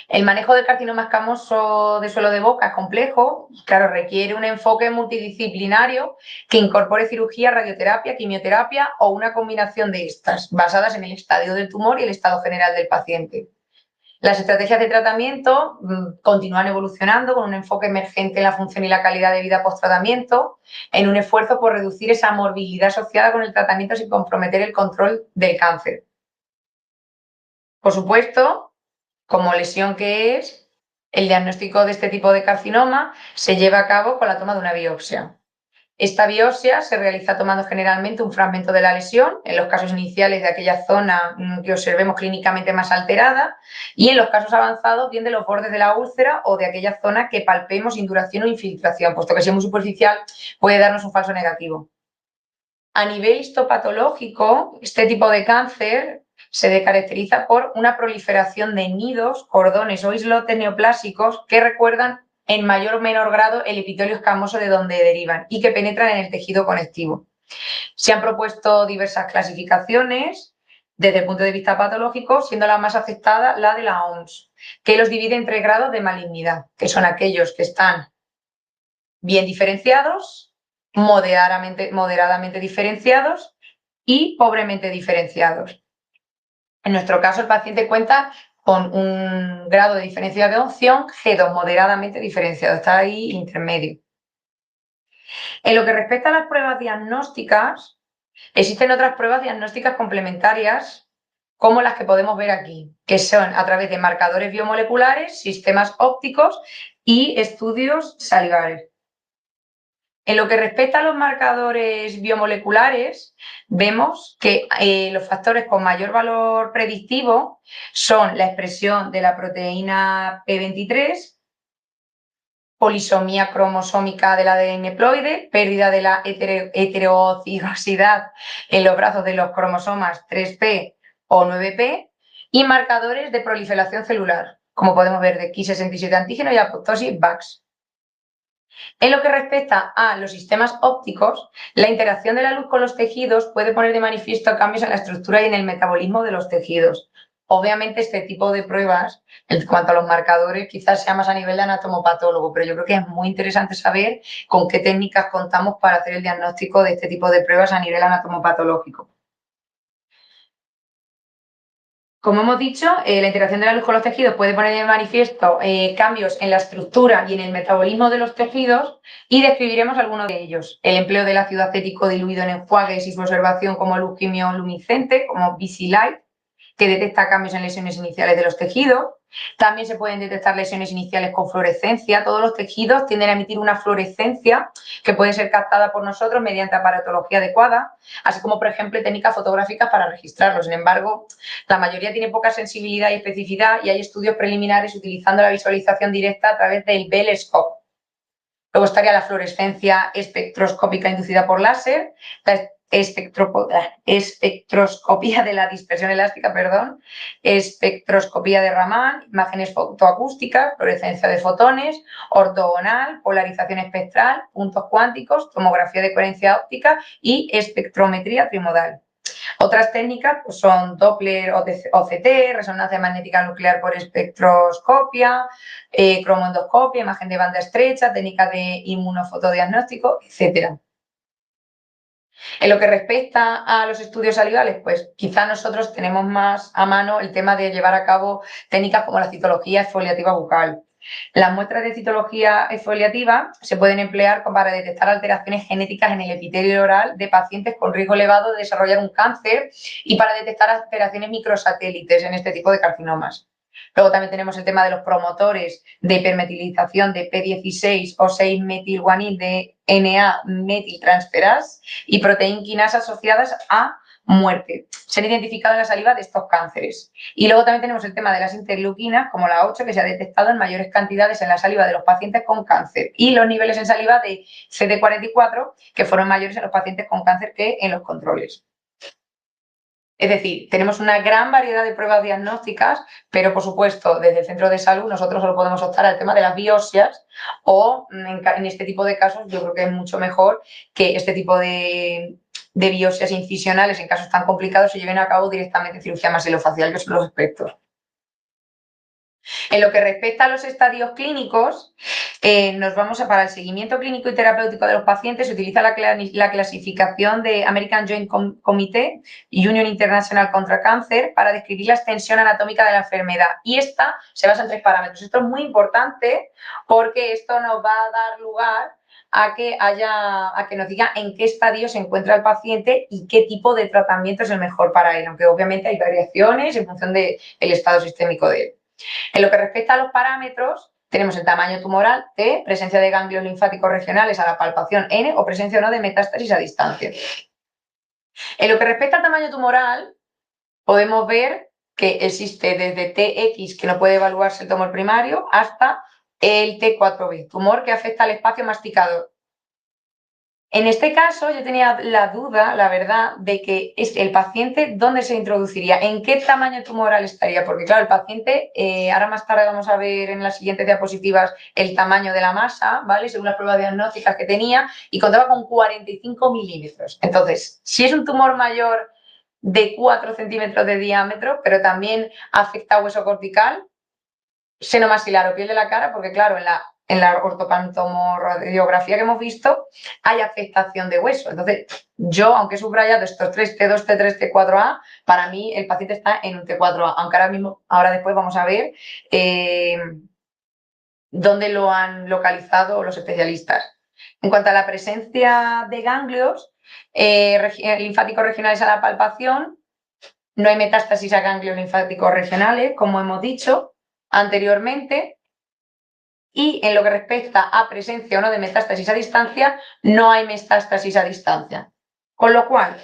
El manejo del carcinoma escamoso de suelo de boca es complejo, claro, requiere un enfoque multidisciplinario que incorpore cirugía, radioterapia, quimioterapia o una combinación de estas, basadas en el estadio del tumor y el estado general del paciente. Las estrategias de tratamiento continúan evolucionando con un enfoque emergente en la función y la calidad de vida post-tratamiento, en un esfuerzo por reducir esa morbilidad asociada con el tratamiento sin comprometer el control del cáncer. Por supuesto, como lesión que es, el diagnóstico de este tipo de carcinoma se lleva a cabo con la toma de una biopsia. Esta biopsia se realiza tomando generalmente un fragmento de la lesión, en los casos iniciales de aquella zona que observemos clínicamente más alterada, y en los casos avanzados bien de los bordes de la úlcera o de aquella zona que palpemos induración o infiltración, puesto que si es muy superficial puede darnos un falso negativo. A nivel histopatológico, este tipo de cáncer se caracteriza por una proliferación de nidos, cordones o islotes neoplásicos que recuerdan en mayor o menor grado el epitelio escamoso de donde derivan y que penetran en el tejido conectivo. Se han propuesto diversas clasificaciones desde el punto de vista patológico, siendo la más aceptada la de la OMS, que los divide en 3 grados de malignidad, que son aquellos que están bien diferenciados, moderadamente diferenciados y pobremente diferenciados. En nuestro caso, el paciente cuenta con un grado de diferenciación G2, moderadamente diferenciado, está ahí intermedio. En lo que respecta a las pruebas diagnósticas, existen otras pruebas diagnósticas complementarias como las que podemos ver aquí, que son a través de marcadores biomoleculares, sistemas ópticos y estudios salivares. En lo que respecta a los marcadores biomoleculares, vemos que los factores con mayor valor predictivo son la expresión de la proteína P23, polisomía cromosómica del ADN ploide, pérdida de la heterocigosidad en los brazos de los cromosomas 3P o 9P y marcadores de proliferación celular, como podemos ver de Ki67 antígeno y apoptosis VAX. En lo que respecta a los sistemas ópticos, la interacción de la luz con los tejidos puede poner de manifiesto cambios en la estructura y en el metabolismo de los tejidos. Obviamente, este tipo de pruebas, en cuanto a los marcadores, quizás sea más a nivel de anatomopatólogo, pero yo creo que es muy interesante saber con qué técnicas contamos para hacer el diagnóstico de este tipo de pruebas a nivel anatomopatológico. Como hemos dicho, la interacción de la luz con los tejidos puede poner de manifiesto cambios en la estructura y en el metabolismo de los tejidos y describiremos algunos de ellos. El empleo del ácido acético diluido en enjuagues y su observación como luz quimioluminiscente, como VC Light, que detecta cambios en lesiones iniciales de los tejidos. También se pueden detectar lesiones iniciales con fluorescencia. Todos los tejidos tienden a emitir una fluorescencia que puede ser captada por nosotros mediante aparatología adecuada, así como, por ejemplo, técnicas fotográficas para registrarlos. Sin embargo, la mayoría tiene poca sensibilidad y especificidad y hay estudios preliminares utilizando la visualización directa a través del Bell Scope. Luego estaría la fluorescencia espectroscópica inducida por láser, la espectroscopía de la dispersión elástica, espectroscopía de Raman, imágenes fotoacústicas, fluorescencia de fotones, ortogonal, polarización espectral, puntos cuánticos, tomografía de coherencia óptica y espectrometría trimodal. Otras técnicas pues, son Doppler OCT, resonancia magnética nuclear por espectroscopia, cromoendoscopia, imagen de banda estrecha, técnicas de inmunofotodiagnóstico, etc. En lo que respecta a los estudios salivales, pues quizá nosotros tenemos más a mano el tema de llevar a cabo técnicas como la citología exfoliativa bucal. Las muestras de citología exfoliativa se pueden emplear para detectar alteraciones genéticas en el epitelio oral de pacientes con riesgo elevado de desarrollar un cáncer y para detectar alteraciones microsatélites en este tipo de carcinomas. Luego también tenemos el tema de los promotores de hipermetilización de P16 o 6-metilguanil de NA-metiltransferasa y proteínquinasas asociadas a muerte. Se han identificado en la saliva de estos cánceres. Y luego también tenemos el tema de las interleuquinas, como la 8, que se ha detectado en mayores cantidades en la saliva de los pacientes con cáncer. Y los niveles en saliva de CD44, que fueron mayores en los pacientes con cáncer que en los controles. Es decir, tenemos una gran variedad de pruebas diagnósticas, pero por supuesto, desde el centro de salud nosotros solo podemos optar al tema de las biopsias o en este tipo de casos yo creo que es mucho mejor que este tipo de biopsias incisionales en casos tan complicados se lleven a cabo directamente en cirugía maxilofacial, que son los espectros. En lo que respecta a los estadios clínicos, nos vamos para el seguimiento clínico y terapéutico de los pacientes, se utiliza la clasificación de American Joint Committee y Union International contra Cáncer para describir la extensión anatómica de la enfermedad. Y esta se basa en 3 parámetros. Esto es muy importante porque esto nos va a dar lugar a que nos diga en qué estadio se encuentra el paciente y qué tipo de tratamiento es el mejor para él, aunque obviamente hay variaciones en función del estado sistémico de él. En lo que respecta a los parámetros, tenemos el tamaño tumoral, T, presencia de ganglios linfáticos regionales a la palpación, N, o presencia o no de metástasis a distancia. En lo que respecta al tamaño tumoral, podemos ver que existe desde TX, que no puede evaluarse el tumor primario, hasta el T4B, tumor que afecta al espacio masticador. En este caso, yo tenía la duda, la verdad, de que el paciente, ¿dónde se introduciría? ¿En qué tamaño tumoral estaría? Porque, claro, el paciente, ahora más tarde vamos a ver en las siguientes diapositivas el tamaño de la masa, ¿vale? Según las pruebas diagnósticas que tenía, y contaba con 45 milímetros. Entonces, si es un tumor mayor de 4 centímetros de diámetro, pero también afecta a hueso cortical, seno maxilar o piel de la cara, porque, claro, en la ortopantomoradiografía que hemos visto hay afectación de hueso. Entonces, yo, aunque he subrayado estos 3, T2, T3, T4A, para mí el paciente está en un T4A, aunque ahora después vamos a ver dónde lo han localizado los especialistas. En cuanto a la presencia de ganglios linfáticos regionales a la palpación, no hay metástasis a ganglios linfáticos regionales, como hemos dicho anteriormente. Y en lo que respecta a presencia o no de metástasis a distancia, no hay metástasis a distancia. Con lo cual,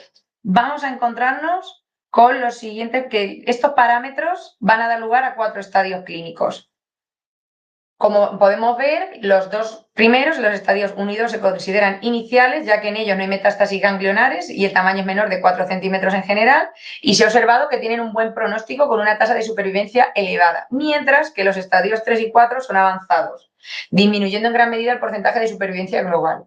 vamos a encontrarnos con los siguientes, que estos parámetros van a dar lugar a 4 estadios clínicos. Como podemos ver, los 2 primeros, los estadios 1 y 2, se consideran iniciales, ya que en ellos no hay metástasis ganglionares y el tamaño es menor de 4 centímetros en general, y se ha observado que tienen un buen pronóstico con una tasa de supervivencia elevada, mientras que los estadios 3 y 4 son avanzados, disminuyendo en gran medida el porcentaje de supervivencia global.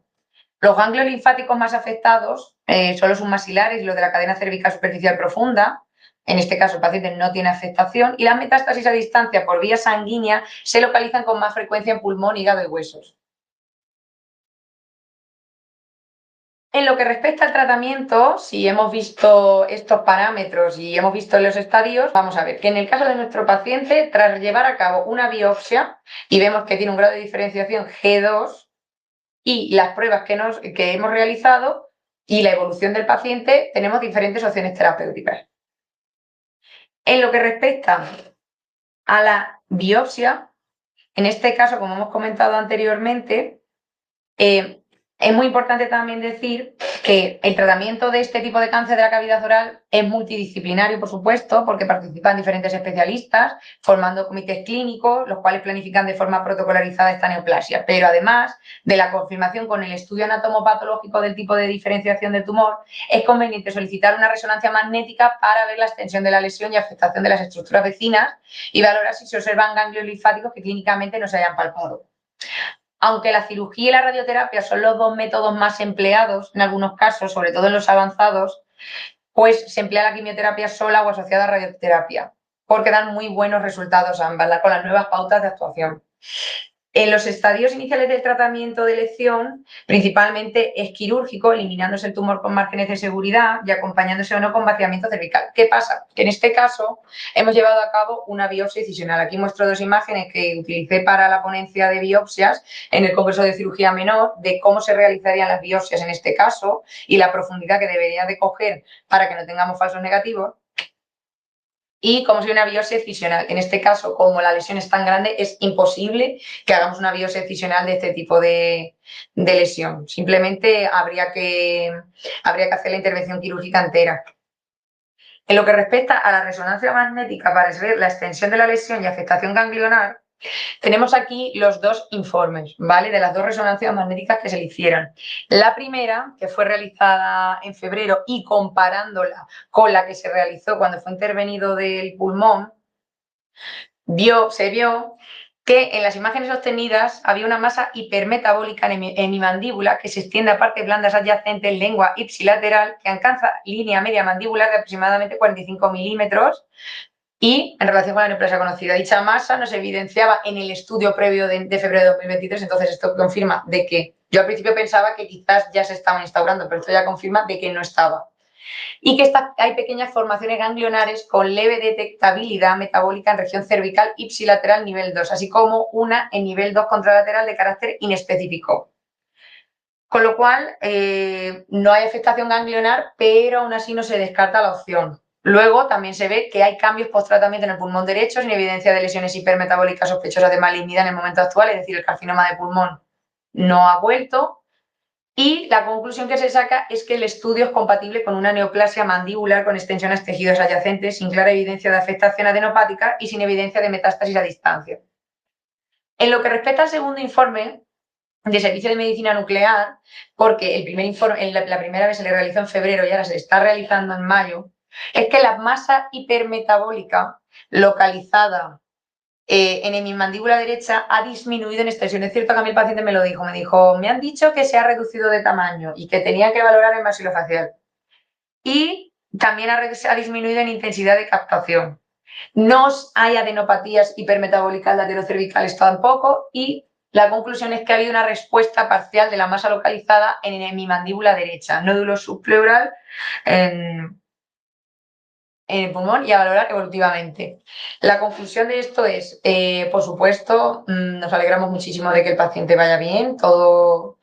Los ganglios linfáticos más afectados son los submaxilares y los de la cadena cervical superficial profunda. En este caso, el paciente no tiene afectación, y las metástasis a distancia por vía sanguínea se localizan con más frecuencia en pulmón, hígado y huesos. En lo que respecta al tratamiento, si hemos visto estos parámetros y hemos visto los estadios, vamos a ver que en el caso de nuestro paciente, tras llevar a cabo una biopsia y vemos que tiene un grado de diferenciación G2 y las pruebas que hemos realizado y la evolución del paciente, tenemos diferentes opciones terapéuticas. En lo que respecta a la biopsia, en este caso, como hemos comentado anteriormente, es muy importante también decir que el tratamiento de este tipo de cáncer de la cavidad oral es multidisciplinario, por supuesto, porque participan diferentes especialistas formando comités clínicos, los cuales planifican de forma protocolarizada esta neoplasia. Pero además de la confirmación con el estudio anatomopatológico del tipo de diferenciación del tumor, es conveniente solicitar una resonancia magnética para ver la extensión de la lesión y afectación de las estructuras vecinas y valorar si se observan ganglios linfáticos que clínicamente no se hayan palpado. Aunque la cirugía y la radioterapia son los 2 métodos más empleados en algunos casos, sobre todo en los avanzados, pues se emplea la quimioterapia sola o asociada a radioterapia, porque dan muy buenos resultados ambas, con las nuevas pautas de actuación. En los estadios iniciales del tratamiento de elección, principalmente es quirúrgico, eliminándose el tumor con márgenes de seguridad y acompañándose o no con vaciamiento cervical. ¿Qué pasa? Que en este caso hemos llevado a cabo una biopsia incisional. Aquí muestro 2 imágenes que utilicé para la ponencia de biopsias en el Congreso de Cirugía Menor, de cómo se realizarían las biopsias en este caso y la profundidad que debería de coger para que no tengamos falsos negativos. Y como sería una biopsia excisional. En este caso, como la lesión es tan grande, es imposible que hagamos una biopsia excisional de este tipo de lesión. Simplemente habría que hacer la intervención quirúrgica entera. En lo que respecta a la resonancia magnética para ver la extensión de la lesión y afectación ganglionar, tenemos aquí los 2 informes, ¿vale? De las 2 resonancias magnéticas que se le hicieron. La primera, que fue realizada en febrero y comparándola con la que se realizó cuando fue intervenido del pulmón, se vio que en las imágenes obtenidas había una masa hipermetabólica en mi mandíbula que se extiende a partes blandas adyacentes, lengua ipsilateral, que alcanza línea media mandibular de aproximadamente 45 milímetros, Y en relación con la neoplasia conocida, dicha masa no se evidenciaba en el estudio previo de febrero de 2023, entonces esto confirma de que yo al principio pensaba que quizás ya se estaba instaurando, pero esto ya confirma de que no estaba. Y que hay pequeñas formaciones ganglionares con leve detectabilidad metabólica en región cervical ipsilateral nivel 2, así como una en nivel 2 contralateral de carácter inespecífico. Con lo cual, no hay afectación ganglionar, pero aún así no se descarta la opción. Luego también se ve que hay cambios post-tratamiento en el pulmón derecho sin evidencia de lesiones hipermetabólicas sospechosas de malignidad en el momento actual, es decir, el carcinoma de pulmón no ha vuelto. Y la conclusión que se saca es que el estudio es compatible con una neoplasia mandibular con extensiones a tejidos adyacentes, sin clara evidencia de afectación adenopática y sin evidencia de metástasis a distancia. En lo que respecta al segundo informe de Servicio de Medicina Nuclear, porque el primer informe, la primera vez se le realizó en febrero y ahora se le está realizando en mayo, es que la masa hipermetabólica localizada en mi mandíbula derecha ha disminuido en extensión. Es cierto que a mí el paciente me lo dijo, me han dicho que se ha reducido de tamaño y que tenía que valorar el maxilofacial. Y también ha disminuido en intensidad de captación. No hay adenopatías hipermetabólicas laterocervicales tampoco y la conclusión es que ha habido una respuesta parcial de la masa localizada en mi mandíbula derecha, nódulo subpleural en el pulmón y a valorar evolutivamente. La conclusión de esto es, por supuesto, nos alegramos muchísimo de que el paciente vaya bien, todo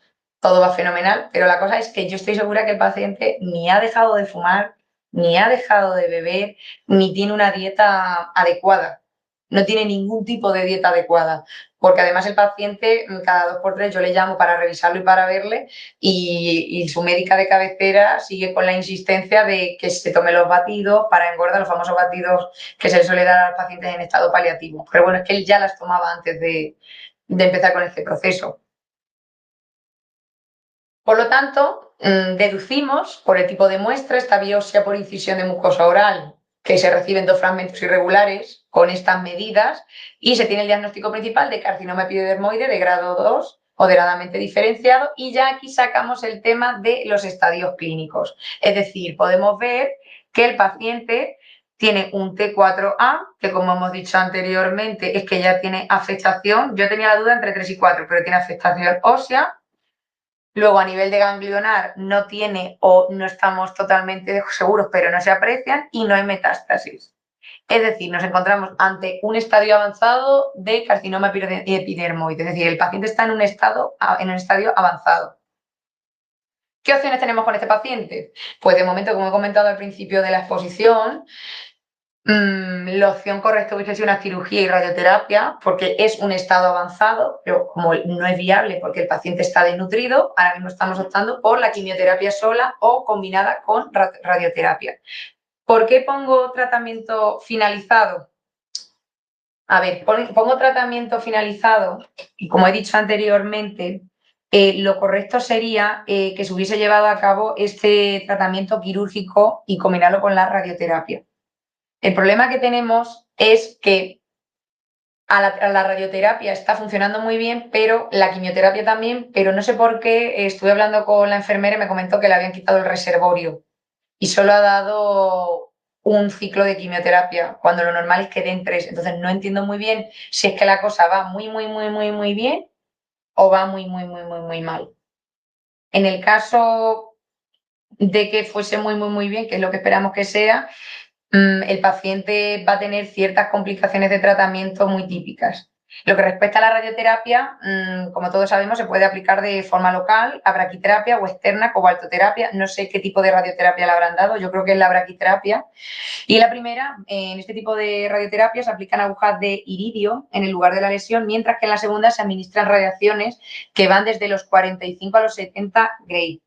va fenomenal, pero la cosa es que yo estoy segura que el paciente ni ha dejado de fumar, ni ha dejado de beber, ni tiene una dieta adecuada. No tiene ningún tipo de dieta adecuada, porque además el paciente cada 2 por 3 yo le llamo para revisarlo y para verle y su médica de cabecera sigue con la insistencia de que se tome los batidos para engordar, los famosos batidos que se le suele dar a los pacientes en estado paliativo. Pero bueno, es que él ya las tomaba antes de empezar con este proceso. Por lo tanto, deducimos por el tipo de muestra, esta biopsia por incisión de mucosa oral, que se reciben 2 fragmentos irregulares con estas medidas y se tiene el diagnóstico principal de carcinoma epidermoide de grado 2 moderadamente diferenciado y ya aquí sacamos el tema de los estadios clínicos. Es decir, podemos ver que el paciente tiene un T4A, que como hemos dicho anteriormente es que ya tiene afectación, yo tenía la duda entre 3 y 4, pero tiene afectación ósea. Luego, a nivel de ganglionar, no tiene o no estamos totalmente seguros, pero no se aprecian y no hay metástasis. Es decir, nos encontramos ante un estadio avanzado de carcinoma epidermoide, es decir, el paciente está en un estadio avanzado. ¿Qué opciones tenemos con este paciente? Pues de momento, como he comentado al principio de la exposición, la opción correcta hubiese sido una cirugía y radioterapia porque es un estado avanzado, pero como no es viable porque el paciente está desnutrido, ahora mismo estamos optando por la quimioterapia sola o combinada con radioterapia. ¿Por qué pongo tratamiento finalizado? A ver, pongo tratamiento finalizado y como he dicho anteriormente, lo correcto sería que se hubiese llevado a cabo este tratamiento quirúrgico y combinarlo con la radioterapia. El problema que tenemos es que a la radioterapia está funcionando muy bien, pero la quimioterapia también, pero no sé por qué estuve hablando con la enfermera y me comentó que le habían quitado el reservorio y solo ha dado un ciclo de quimioterapia, cuando lo normal es que den 3. Entonces no entiendo muy bien si es que la cosa va muy bien o va muy mal. En el caso de que fuese muy bien, que es lo que esperamos que sea, el paciente va a tener ciertas complicaciones de tratamiento muy típicas. Lo que respecta a la radioterapia, como todos sabemos, se puede aplicar de forma local, la braquiterapia o externa, cobaltoterapia. No sé qué tipo de radioterapia le habrán dado, yo creo que es la braquiterapia. Y la primera, en este tipo de radioterapia se aplican agujas de iridio en el lugar de la lesión, mientras que en la segunda se administran radiaciones que van desde los 45 a los 70 Gray,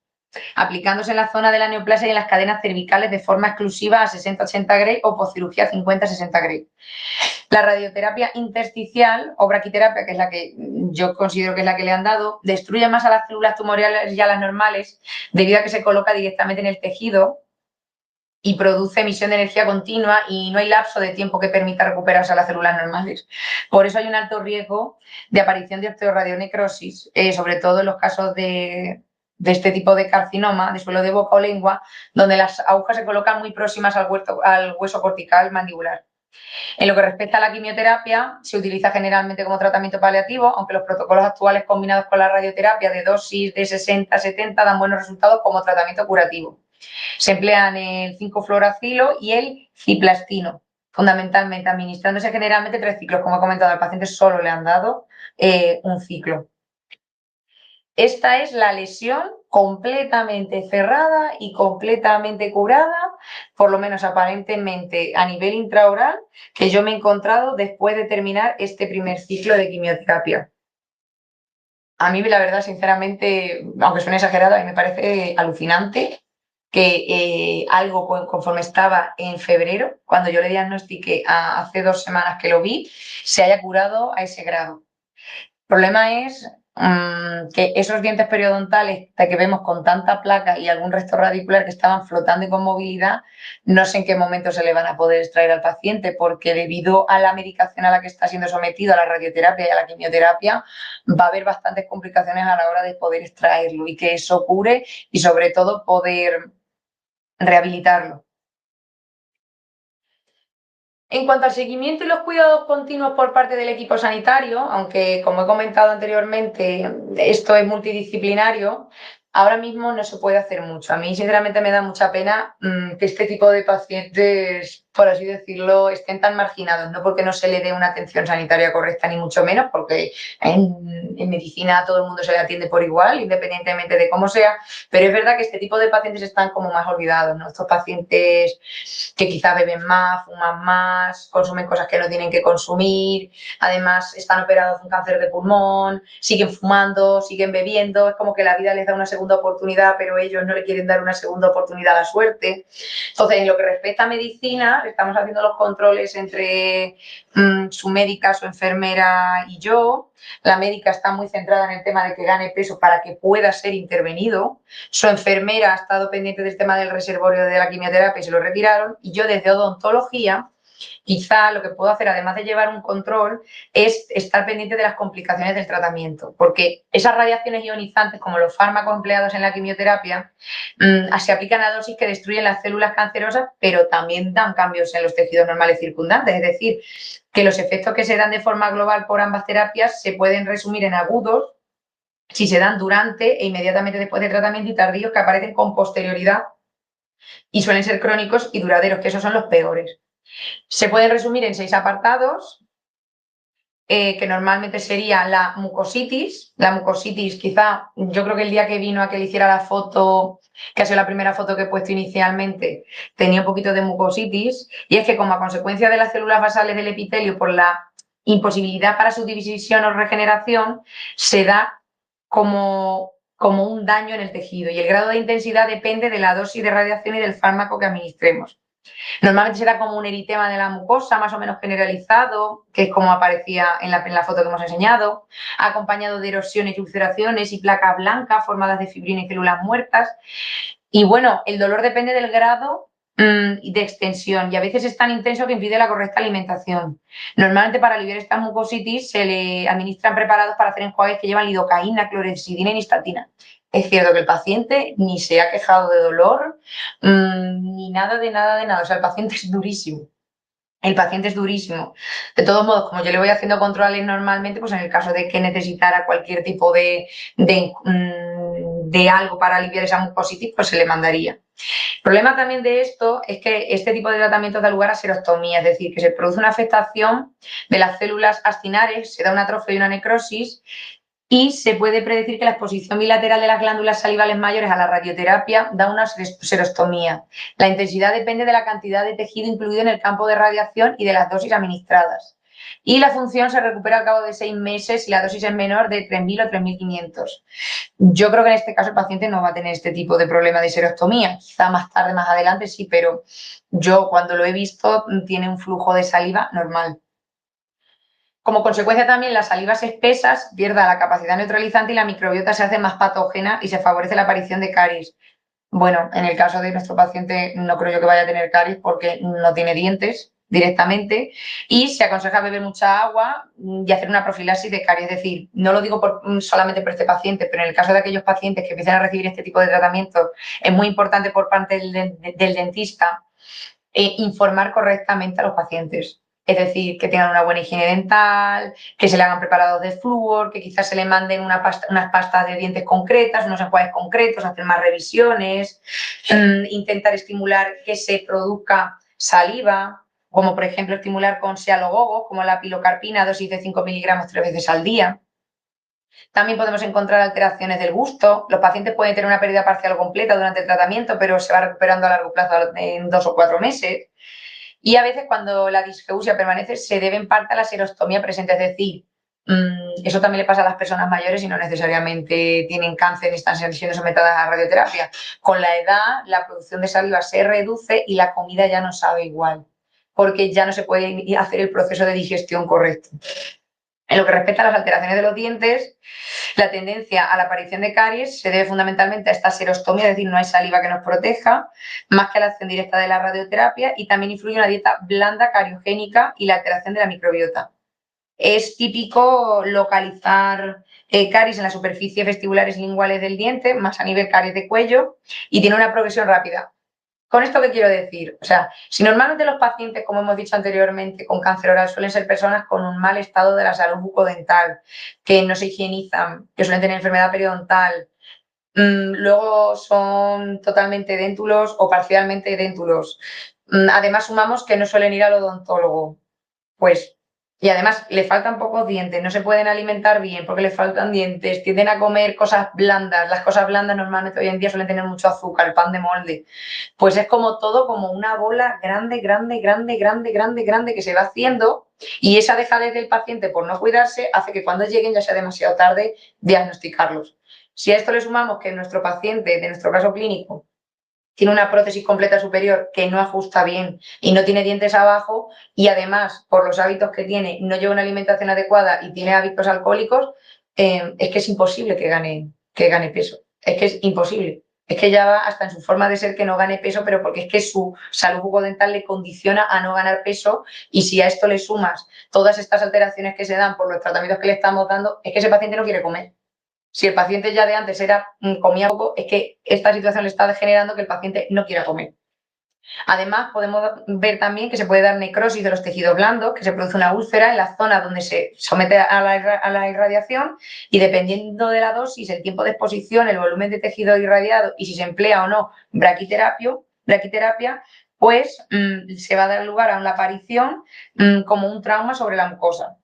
aplicándose en la zona de la neoplasia y en las cadenas cervicales de forma exclusiva a 60-80 Gray o por cirugía 50-60 Gray. La radioterapia intersticial o braquiterapia, que es la que yo considero que es la que le han dado, destruye más a las células tumorales y a las normales debido a que se coloca directamente en el tejido y produce emisión de energía continua y no hay lapso de tiempo que permita recuperarse a las células normales. Por eso hay un alto riesgo de aparición de osteoradionecrosis, sobre todo en los casos de este tipo de carcinoma de suelo de boca o lengua, donde las agujas se colocan muy próximas al hueso cortical mandibular. En lo que respecta a la quimioterapia, se utiliza generalmente como tratamiento paliativo, aunque los protocolos actuales combinados con la radioterapia de dosis de 60-70 dan buenos resultados como tratamiento curativo. Se emplean el 5-fluoracilo y el ciplastino, fundamentalmente administrándose generalmente 3 ciclos. Como he comentado, al paciente solo le han dado un ciclo. Esta es la lesión completamente cerrada y completamente curada, por lo menos aparentemente a nivel intraoral, que yo me he encontrado después de terminar este primer ciclo de quimioterapia. A mí, la verdad, sinceramente, aunque suene exagerado, a mí me parece alucinante que algo conforme estaba en febrero, cuando yo le diagnostiqué hace 2 semanas que lo vi, se haya curado a ese grado. El problema es que esos dientes periodontales que vemos con tanta placa y algún resto radicular que estaban flotando y con movilidad, no sé en qué momento se le van a poder extraer al paciente, porque debido a la medicación a la que está siendo sometido, a la radioterapia y a la quimioterapia, va a haber bastantes complicaciones a la hora de poder extraerlo y que eso cure y sobre todo poder rehabilitarlo. En cuanto al seguimiento y los cuidados continuos por parte del equipo sanitario, aunque como he comentado anteriormente, esto es multidisciplinario, ahora mismo no se puede hacer mucho. A mí, sinceramente, me da mucha pena que este tipo de pacientes, por así decirlo, estén tan marginados, no porque no se le dé una atención sanitaria correcta, ni mucho menos, porque en medicina a todo el mundo se le atiende por igual, independientemente de cómo sea, pero es verdad que este tipo de pacientes están como más olvidados, ¿no? Estos pacientes que quizás beben más, fuman más, consumen cosas que no tienen que consumir, además están operados de un cáncer de pulmón, siguen fumando, siguen bebiendo, es como que la vida les da una segunda oportunidad, pero ellos no le quieren dar una segunda oportunidad a la suerte. Entonces, en lo que respecta a medicina, estamos haciendo los controles entre su médica, su enfermera y yo. La médica está muy centrada en el tema de que gane peso para que pueda ser intervenido. Su enfermera ha estado pendiente del tema del reservorio de la quimioterapia y se lo retiraron. Y yo desde odontología, quizá lo que puedo hacer, además de llevar un control, es estar pendiente de las complicaciones del tratamiento, porque esas radiaciones ionizantes, como los fármacos empleados en la quimioterapia, se aplican a dosis que destruyen las células cancerosas, pero también dan cambios en los tejidos normales circundantes. Es decir, que los efectos que se dan de forma global por ambas terapias se pueden resumir en agudos si se dan durante e inmediatamente después del tratamiento y tardíos que aparecen con posterioridad y suelen ser crónicos y duraderos, que esos son los peores. Se pueden resumir en 6 apartados, que normalmente sería la mucositis. La mucositis, quizá, yo creo que el día que vino a que le hiciera la foto, que ha sido la primera foto que he puesto inicialmente, tenía un poquito de mucositis, y es que como a consecuencia de las células basales del epitelio, por la imposibilidad para su división o regeneración, se da como un daño en el tejido, y el grado de intensidad depende de la dosis de radiación y del fármaco que administremos. Normalmente será como un eritema de la mucosa, más o menos generalizado, que es como aparecía en la foto que hemos enseñado, acompañado de erosiones y ulceraciones y placas blancas formadas de fibrina y células muertas. Y bueno, el dolor depende del grado de extensión, y a veces es tan intenso que impide la correcta alimentación. Normalmente, para aliviar esta mucositis se le administran preparados para hacer enjuagues que llevan lidocaína, clorhexidina y nistatina. Es cierto que el paciente ni se ha quejado de dolor, ni nada de nada de nada. O sea, el paciente es durísimo. El paciente es durísimo. De todos modos, como yo le voy haciendo controles normalmente, pues en el caso de que necesitara cualquier tipo de algo para aliviar esa mucositis, pues se le mandaría. El problema también de esto es que este tipo de tratamiento da lugar a serostomía, es decir, que se produce una afectación de las células ascinares, se da una atrofia y una necrosis, y se puede predecir que la exposición bilateral de las glándulas salivales mayores a la radioterapia da una serostomía. La intensidad depende de la cantidad de tejido incluido en el campo de radiación y de las dosis administradas. Y la función se recupera al cabo de 6 meses si la dosis es menor de 3.000 o 3.500. Yo creo que en este caso el paciente no va a tener este tipo de problema de serostomía. Quizá más tarde, más adelante sí, pero yo cuando lo he visto tiene un flujo de saliva normal. Como consecuencia también las salivas espesas pierden la capacidad neutralizante y la microbiota se hace más patógena y se favorece la aparición de caries. Bueno, en el caso de nuestro paciente no creo yo que vaya a tener caries porque no tiene dientes directamente, y se aconseja beber mucha agua y hacer una profilaxis de caries. Es decir, no lo digo solamente por este paciente, pero en el caso de aquellos pacientes que empiezan a recibir este tipo de tratamiento, es muy importante por parte del dentista informar correctamente a los pacientes. Es decir, que tengan una buena higiene dental, que se le hagan preparados de flúor, que quizás se le manden unas pastas de dientes concretas, unos enjuagues concretos, hacer más revisiones, intentar estimular que se produzca saliva, como por ejemplo estimular con sealogogos, como la pilocarpina, dosis de 5 miligramos 3 veces al día. También podemos encontrar alteraciones del gusto. Los pacientes pueden tener una pérdida parcial o completa durante el tratamiento, pero se va recuperando a largo plazo en 2 o 4 meses. Y a veces cuando la disgeusia permanece se debe en parte a la serostomía presente, es decir, eso también le pasa a las personas mayores y no necesariamente tienen cáncer ni están siendo sometidas a radioterapia. Con la edad la producción de saliva se reduce y la comida ya no sabe igual, porque ya no se puede hacer el proceso de digestión correcto. En lo que respecta a las alteraciones de los dientes, la tendencia a la aparición de caries se debe fundamentalmente a esta serostomía, es decir, no hay saliva que nos proteja, más que a la acción directa de la radioterapia, y también influye una dieta blanda cariogénica y la alteración de la microbiota. Es típico localizar caries en las superficies vestibulares y linguales del diente, más a nivel caries de cuello, y tiene una progresión rápida. ¿Con esto qué quiero decir? O sea, si normalmente los pacientes, como hemos dicho anteriormente, con cáncer oral suelen ser personas con un mal estado de la salud bucodental, que no se higienizan, que suelen tener enfermedad periodontal, luego son totalmente déntulos o parcialmente déntulos. Además, sumamos que no suelen ir al odontólogo. Pues, y además le faltan pocos dientes, no se pueden alimentar bien porque le faltan dientes, tienden a comer cosas blandas. Las cosas blandas normalmente hoy en día suelen tener mucho azúcar, el pan de molde. Pues es como todo, como una bola grande, grande, grande, grande, grande, grande que se va haciendo, y esa dejadez del paciente por no cuidarse hace que cuando lleguen ya sea demasiado tarde diagnosticarlos. Si a esto le sumamos que nuestro paciente, de nuestro caso clínico, tiene una prótesis completa superior que no ajusta bien y no tiene dientes abajo, y además, por los hábitos que tiene, no lleva una alimentación adecuada y tiene hábitos alcohólicos, es que es imposible que gane peso. Es que es imposible. Es que ya va hasta en su forma de ser que no gane peso, pero porque es que su salud bucodental le condiciona a no ganar peso, y si a esto le sumas todas estas alteraciones que se dan por los tratamientos que le estamos dando, es que ese paciente no quiere comer. Si el paciente ya de antes comía poco, es que esta situación le está generando que el paciente no quiera comer. Además, podemos ver también que se puede dar necrosis de los tejidos blandos, que se produce una úlcera en la zona donde se somete a la irradiación, y dependiendo de la dosis, el tiempo de exposición, el volumen de tejido irradiado y si se emplea o no braquiterapia, pues se va a dar lugar a una aparición como un trauma sobre la mucosa.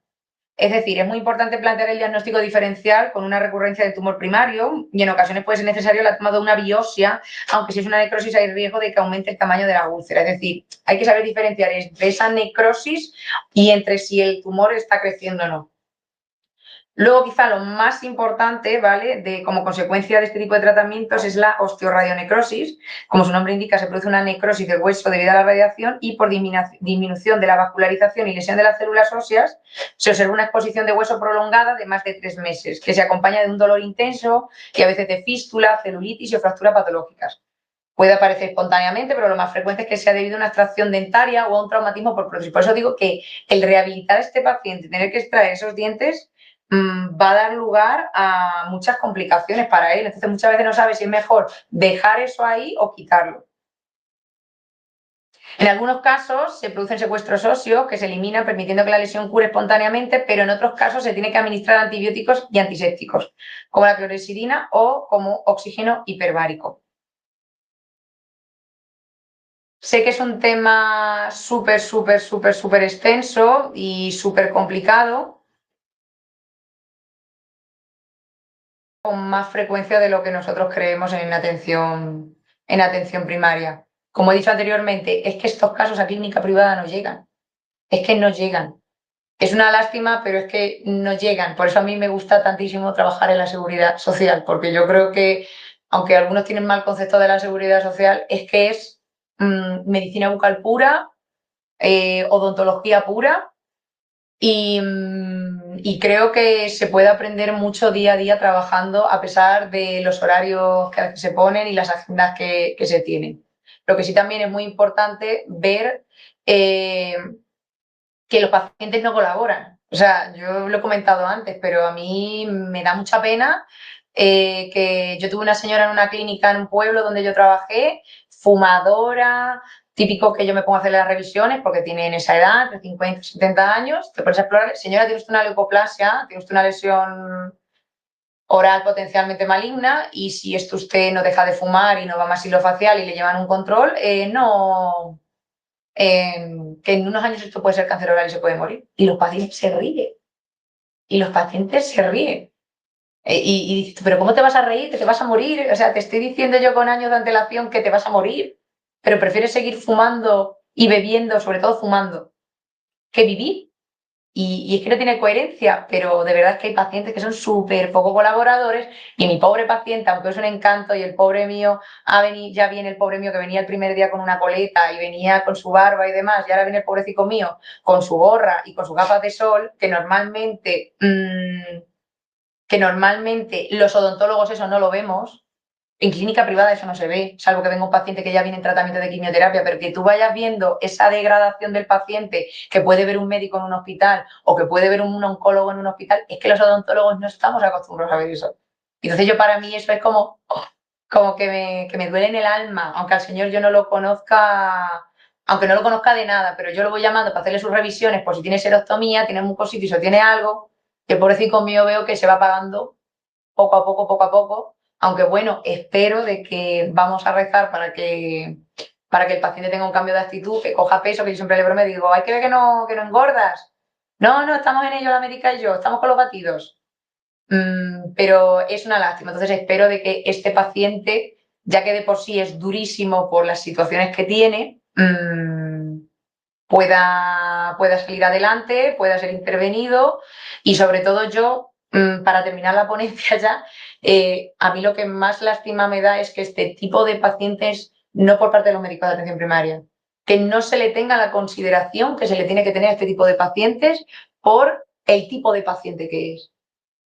Es decir, es muy importante plantear el diagnóstico diferencial con una recurrencia del tumor primario, y en ocasiones puede ser necesario la toma de una biopsia, aunque si es una necrosis hay riesgo de que aumente el tamaño de la úlcera. Es decir, hay que saber diferenciar entre esa necrosis y entre si el tumor está creciendo o no. Luego, quizá lo más importante, ¿vale?, como consecuencia de este tipo de tratamientos es la osteoradionecrosis. Como su nombre indica, se produce una necrosis del hueso debido a la radiación, y por disminución de la vascularización y lesión de las células óseas se observa una exposición de hueso prolongada de más de 3 meses, que se acompaña de un dolor intenso y a veces de fístula, celulitis o fracturas patológicas. Puede aparecer espontáneamente, pero lo más frecuente es que sea debido a una extracción dentaria o a un traumatismo por prótesis. Por eso digo que el rehabilitar a este paciente, tener que extraer esos dientes, va a dar lugar a muchas complicaciones para él. Entonces, muchas veces no sabe si es mejor dejar eso ahí o quitarlo. En algunos casos se producen secuestros óseos que se eliminan permitiendo que la lesión cure espontáneamente, pero en otros casos se tiene que administrar antibióticos y antisépticos, como la clorexidina o como oxígeno hiperbárico. Sé que es un tema súper, súper, súper, súper extenso y súper complicado, con más frecuencia de lo que nosotros creemos en atención primaria. Como he dicho anteriormente, es que estos casos a clínica privada no llegan. Es que no llegan. Es una lástima, pero es que no llegan. Por eso a mí me gusta tantísimo trabajar en la seguridad social, porque yo creo que, aunque algunos tienen mal concepto de la seguridad social, es que es medicina bucal pura, odontología pura, y creo que se puede aprender mucho día a día trabajando a pesar de los horarios que se ponen y las agendas que se tienen. Lo que sí también es muy importante ver que los pacientes no colaboran. O sea, yo lo he comentado antes, pero a mí me da mucha pena que yo tuve una señora en una clínica en un pueblo donde yo trabajé, fumadora, Típico que yo me pongo a hacerle las revisiones porque tienen esa edad, de 50, 70 años, te pones a explorar, señora, tiene usted una leucoplasia, tiene usted una lesión oral potencialmente maligna y si esto usted no deja de fumar y no va a maxilofacial y le llevan un control, no, que en unos años esto puede ser cáncer oral y se puede morir. Y los pacientes se ríen. Y los pacientes se ríen. Y dices, pero ¿cómo te vas a reír? Que te vas a morir. O sea, te estoy diciendo yo con años de antelación que te vas a morir, pero prefieres seguir fumando y bebiendo, sobre todo fumando, que vivir. Y es que no tiene coherencia, pero de verdad es que hay pacientes que son súper poco colaboradores y mi pobre paciente, aunque es un encanto y el pobre mío, ya viene el pobre mío que venía el primer día con una coleta y venía con su barba y demás, y ahora viene el pobrecito mío con su gorra y con sus gafas de sol, que normalmente los odontólogos eso no lo vemos. En clínica privada eso no se ve, salvo que venga un paciente que ya viene en tratamiento de quimioterapia, pero que tú vayas viendo esa degradación del paciente que puede ver un médico en un hospital o que puede ver un oncólogo en un hospital, es que los odontólogos no estamos acostumbrados a ver eso. Entonces yo para mí eso es como que me duele en el alma, aunque al señor yo no lo conozca, aunque no lo conozca de nada, pero yo lo voy llamando para hacerle sus revisiones por si tiene serostomía, tiene mucositis o tiene algo, que el pobrecito mío veo que se va pagando poco a poco, aunque bueno, espero de que vamos a rezar para que el paciente tenga un cambio de actitud, que coja peso, que yo siempre le bromeo, digo, hay que ver que no engordas. No, no, estamos en ello, la médica y yo, estamos con los batidos. Pero es una lástima, entonces espero de que este paciente, ya que de por sí es durísimo por las situaciones que tiene, pueda salir adelante, pueda ser intervenido y sobre todo yo, para terminar la ponencia ya, a mí lo que más lástima me da es que este tipo de pacientes, no por parte de los médicos de atención primaria, que no se le tenga la consideración que se le tiene que tener a este tipo de pacientes por el tipo de paciente que es.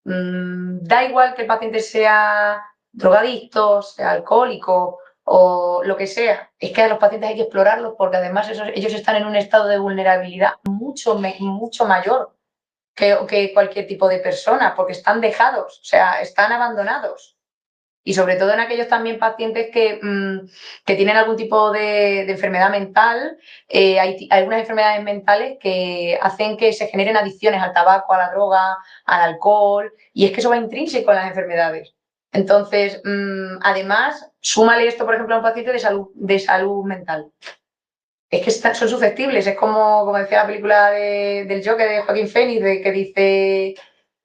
Da igual que el paciente sea drogadicto, sea alcohólico o lo que sea, es que a los pacientes hay que explorarlos porque además ellos están en un estado de vulnerabilidad mucho mayor que cualquier tipo de persona porque están dejados, o sea, están abandonados. Y sobre todo en aquellos también pacientes que tienen algún tipo de enfermedad mental, hay algunas enfermedades mentales que hacen que se generen adicciones al tabaco, a la droga, al alcohol, y es que eso va intrínseco en las enfermedades. Entonces, además, súmale esto, por ejemplo, a un paciente de salud mental. Es que son susceptibles, es como decía la película del Joker de Joaquín Phoenix, de que dice,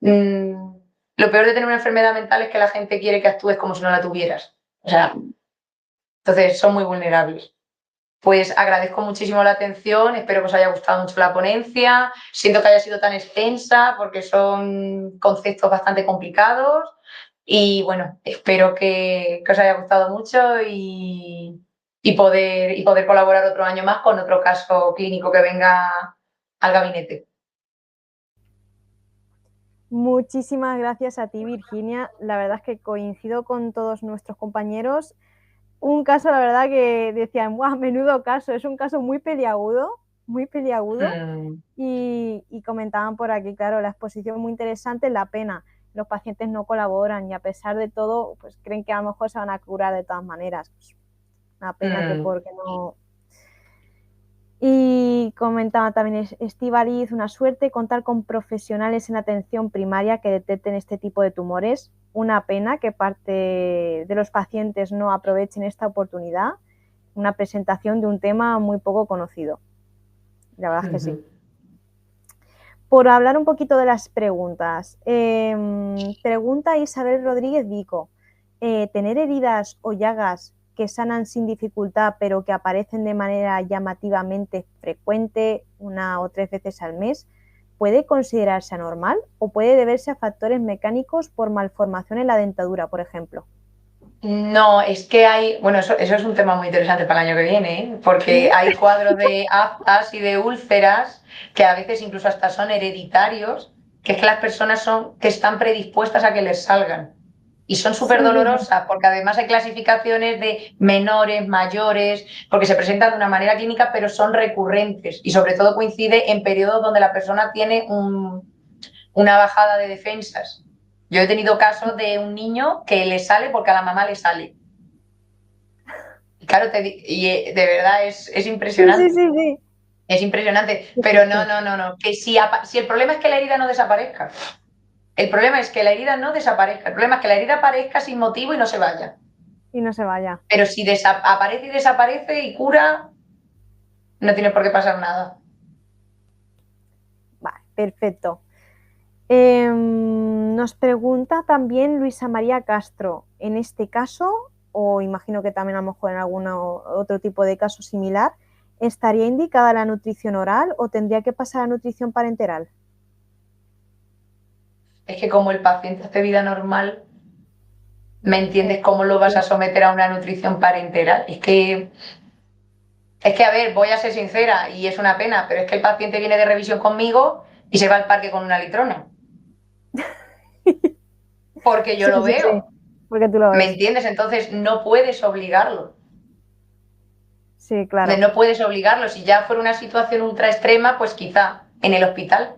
lo peor de tener una enfermedad mental es que la gente quiere que actúes como si no la tuvieras. O sea, entonces son muy vulnerables. Pues agradezco muchísimo la atención, espero que os haya gustado mucho la ponencia, siento que haya sido tan extensa porque son conceptos bastante complicados y bueno, espero que os haya gustado mucho y poder colaborar otro año más con otro caso clínico que venga al gabinete. Muchísimas gracias a ti, Virginia. La verdad es que coincido con todos nuestros compañeros. Un caso, la verdad, que decían, ¡guau! Menudo caso, es un caso muy peliagudo. Mm, Y comentaban por aquí, claro, la exposición muy interesante, la pena. Los pacientes no colaboran y a pesar de todo, pues creen que a lo mejor se van a curar de todas maneras. Pues, una pena que mm. porque no. Y comentaba también Estíbaliz, una suerte contar con profesionales en atención primaria que detecten este tipo de tumores. Una pena que parte de los pacientes no aprovechen esta oportunidad. Una presentación de un tema muy poco conocido. La verdad es que sí. Por hablar un poquito de las preguntas. Pregunta Isabel Rodríguez Vico. ¿Tener heridas o llagas que sanan sin dificultad pero que aparecen de manera llamativamente frecuente 1 o 3 veces al mes puede considerarse anormal o puede deberse a factores mecánicos por malformación en la dentadura, por ejemplo? No, es que bueno, eso es un tema muy interesante para el año que viene, ¿eh? Porque ¿Sí? hay cuadros de aftas y de úlceras que a veces incluso hasta son hereditarios, que es que las personas que están predispuestas a que les salgan. Y son súper Sí, sí, sí. dolorosas, porque además hay clasificaciones de menores, mayores, porque se presentan de una manera clínica, pero son recurrentes. Y sobre todo coincide en periodos donde la persona tiene una bajada de defensas. Yo he tenido casos de un niño que le sale porque a la mamá le sale. Claro, de verdad es Sí, sí, impresionante. sí, sí. Es impresionante. Pero no, Perfecto. no, no, no. Que si el problema es que la herida no desaparezca. El problema es que la herida no desaparezca. El problema es que la herida aparezca sin motivo y no se vaya. Y no se vaya. Pero si aparece y desaparece y cura, no tiene por qué pasar nada. Vale, perfecto. Nos pregunta también Luisa María Castro, en este caso, o imagino que también a lo mejor en algún otro tipo de caso similar, ¿estaría indicada la nutrición oral o tendría que pasar a nutrición parenteral? Es que como el paciente hace vida normal, ¿me entiendes cómo lo vas a Sí, someter a una nutrición parenteral? Es que, a ver, voy a ser sincera y es una pena, pero es que el paciente viene de revisión conmigo y se va al parque con una litrona. Porque yo sí, lo sí, sí, veo. porque tú lo ¿Me ves. entiendes? Entonces no puedes obligarlo. Sí, claro, No puedes obligarlo. Si ya fuera una situación ultra extrema, pues quizá en el hospital.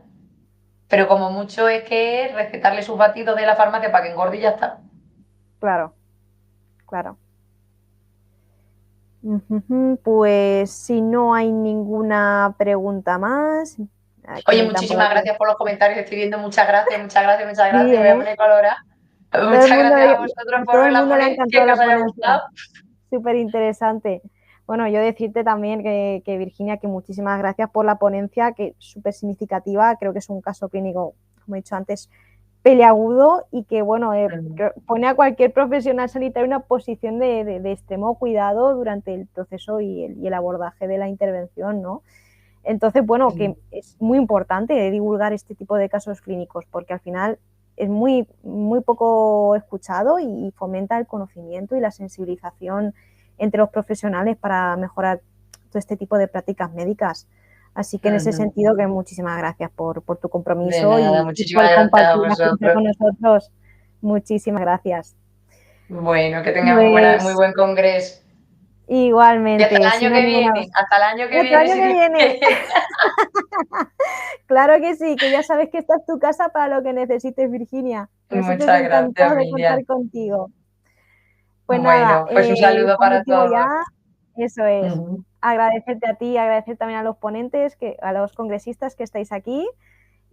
Pero como mucho es que recetarle sus batidos de la farmacia para que engorde y ya está. claro, claro. Pues si no hay ninguna pregunta más, Oye, comentan por muchísimas aquí. gracias por los comentarios. Estoy viendo muchas gracias, muchas gracias, muchas Sí, gracias. Me voy a ¿eh? poner colorada. Todo el Muchas mundo, gracias a vosotros a por todo el la mundo le ha ponencia, encantado que la os haya ponencia. gustado. Súper interesante. Bueno, yo decirte también que, Virginia, que muchísimas gracias por la ponencia, que es súper significativa. Creo que es un caso clínico, como he dicho antes, peliagudo y que, bueno, pone a cualquier profesional sanitario en una posición de extremo cuidado durante el proceso y el abordaje de la intervención, ¿no? Entonces, bueno, que es muy importante divulgar este tipo de casos clínicos porque al final es muy, muy poco escuchado y fomenta el conocimiento y la sensibilización entre los profesionales para mejorar todo este tipo de prácticas médicas. Así que en ese sentido, que muchísimas gracias por tu De compromiso nada, y por muchísimas gracias a compartir la ciencia vosotros. con nosotros. Muchísimas gracias. Bueno, que tengas muy Pues buen congreso. Y hasta el igualmente, si año no hay que ninguna... viene, hasta el año que ¡Hasta el viene, año si que Dios viene! quiere. Claro que sí, que ya sabes que esta es tu casa para lo que necesites, Virginia. Nosotros Muchas gracias, encantados de Miriam. contar contigo. Pues nada, Bueno, pues un saludo por para último ya, todos. eso es, Ujú. agradecerte a ti, agradecer también a los ponentes, a los congresistas que estáis aquí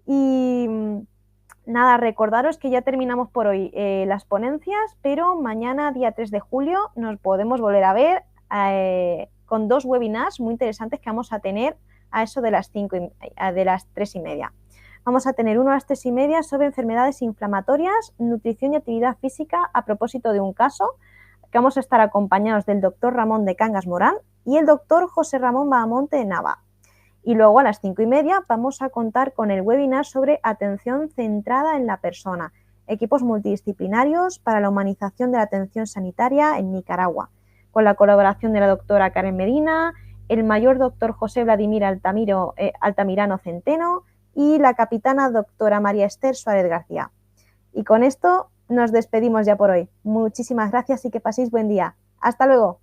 y nada, recordaros que ya terminamos por hoy las ponencias, pero mañana, día 3 de julio, nos podemos volver a ver con dos webinars muy interesantes que vamos a tener a eso de las 3:30. Vamos a tener uno a las 3:30 sobre enfermedades inflamatorias, nutrición y actividad física a propósito de un caso, que vamos a estar acompañados del doctor Ramón de Cangas Morán y el doctor José Ramón Bahamonte de Nava. Y luego a las 5:30 vamos a contar con el webinar sobre atención centrada en la persona, equipos multidisciplinarios para la humanización de la atención sanitaria en Nicaragua, con la colaboración de la doctora Karen Medina, el mayor doctor José Vladimir Altamirano Centeno y la capitana doctora María Esther Suárez García. Y con esto nos despedimos ya por hoy. Muchísimas gracias y que paséis buen día. Hasta luego.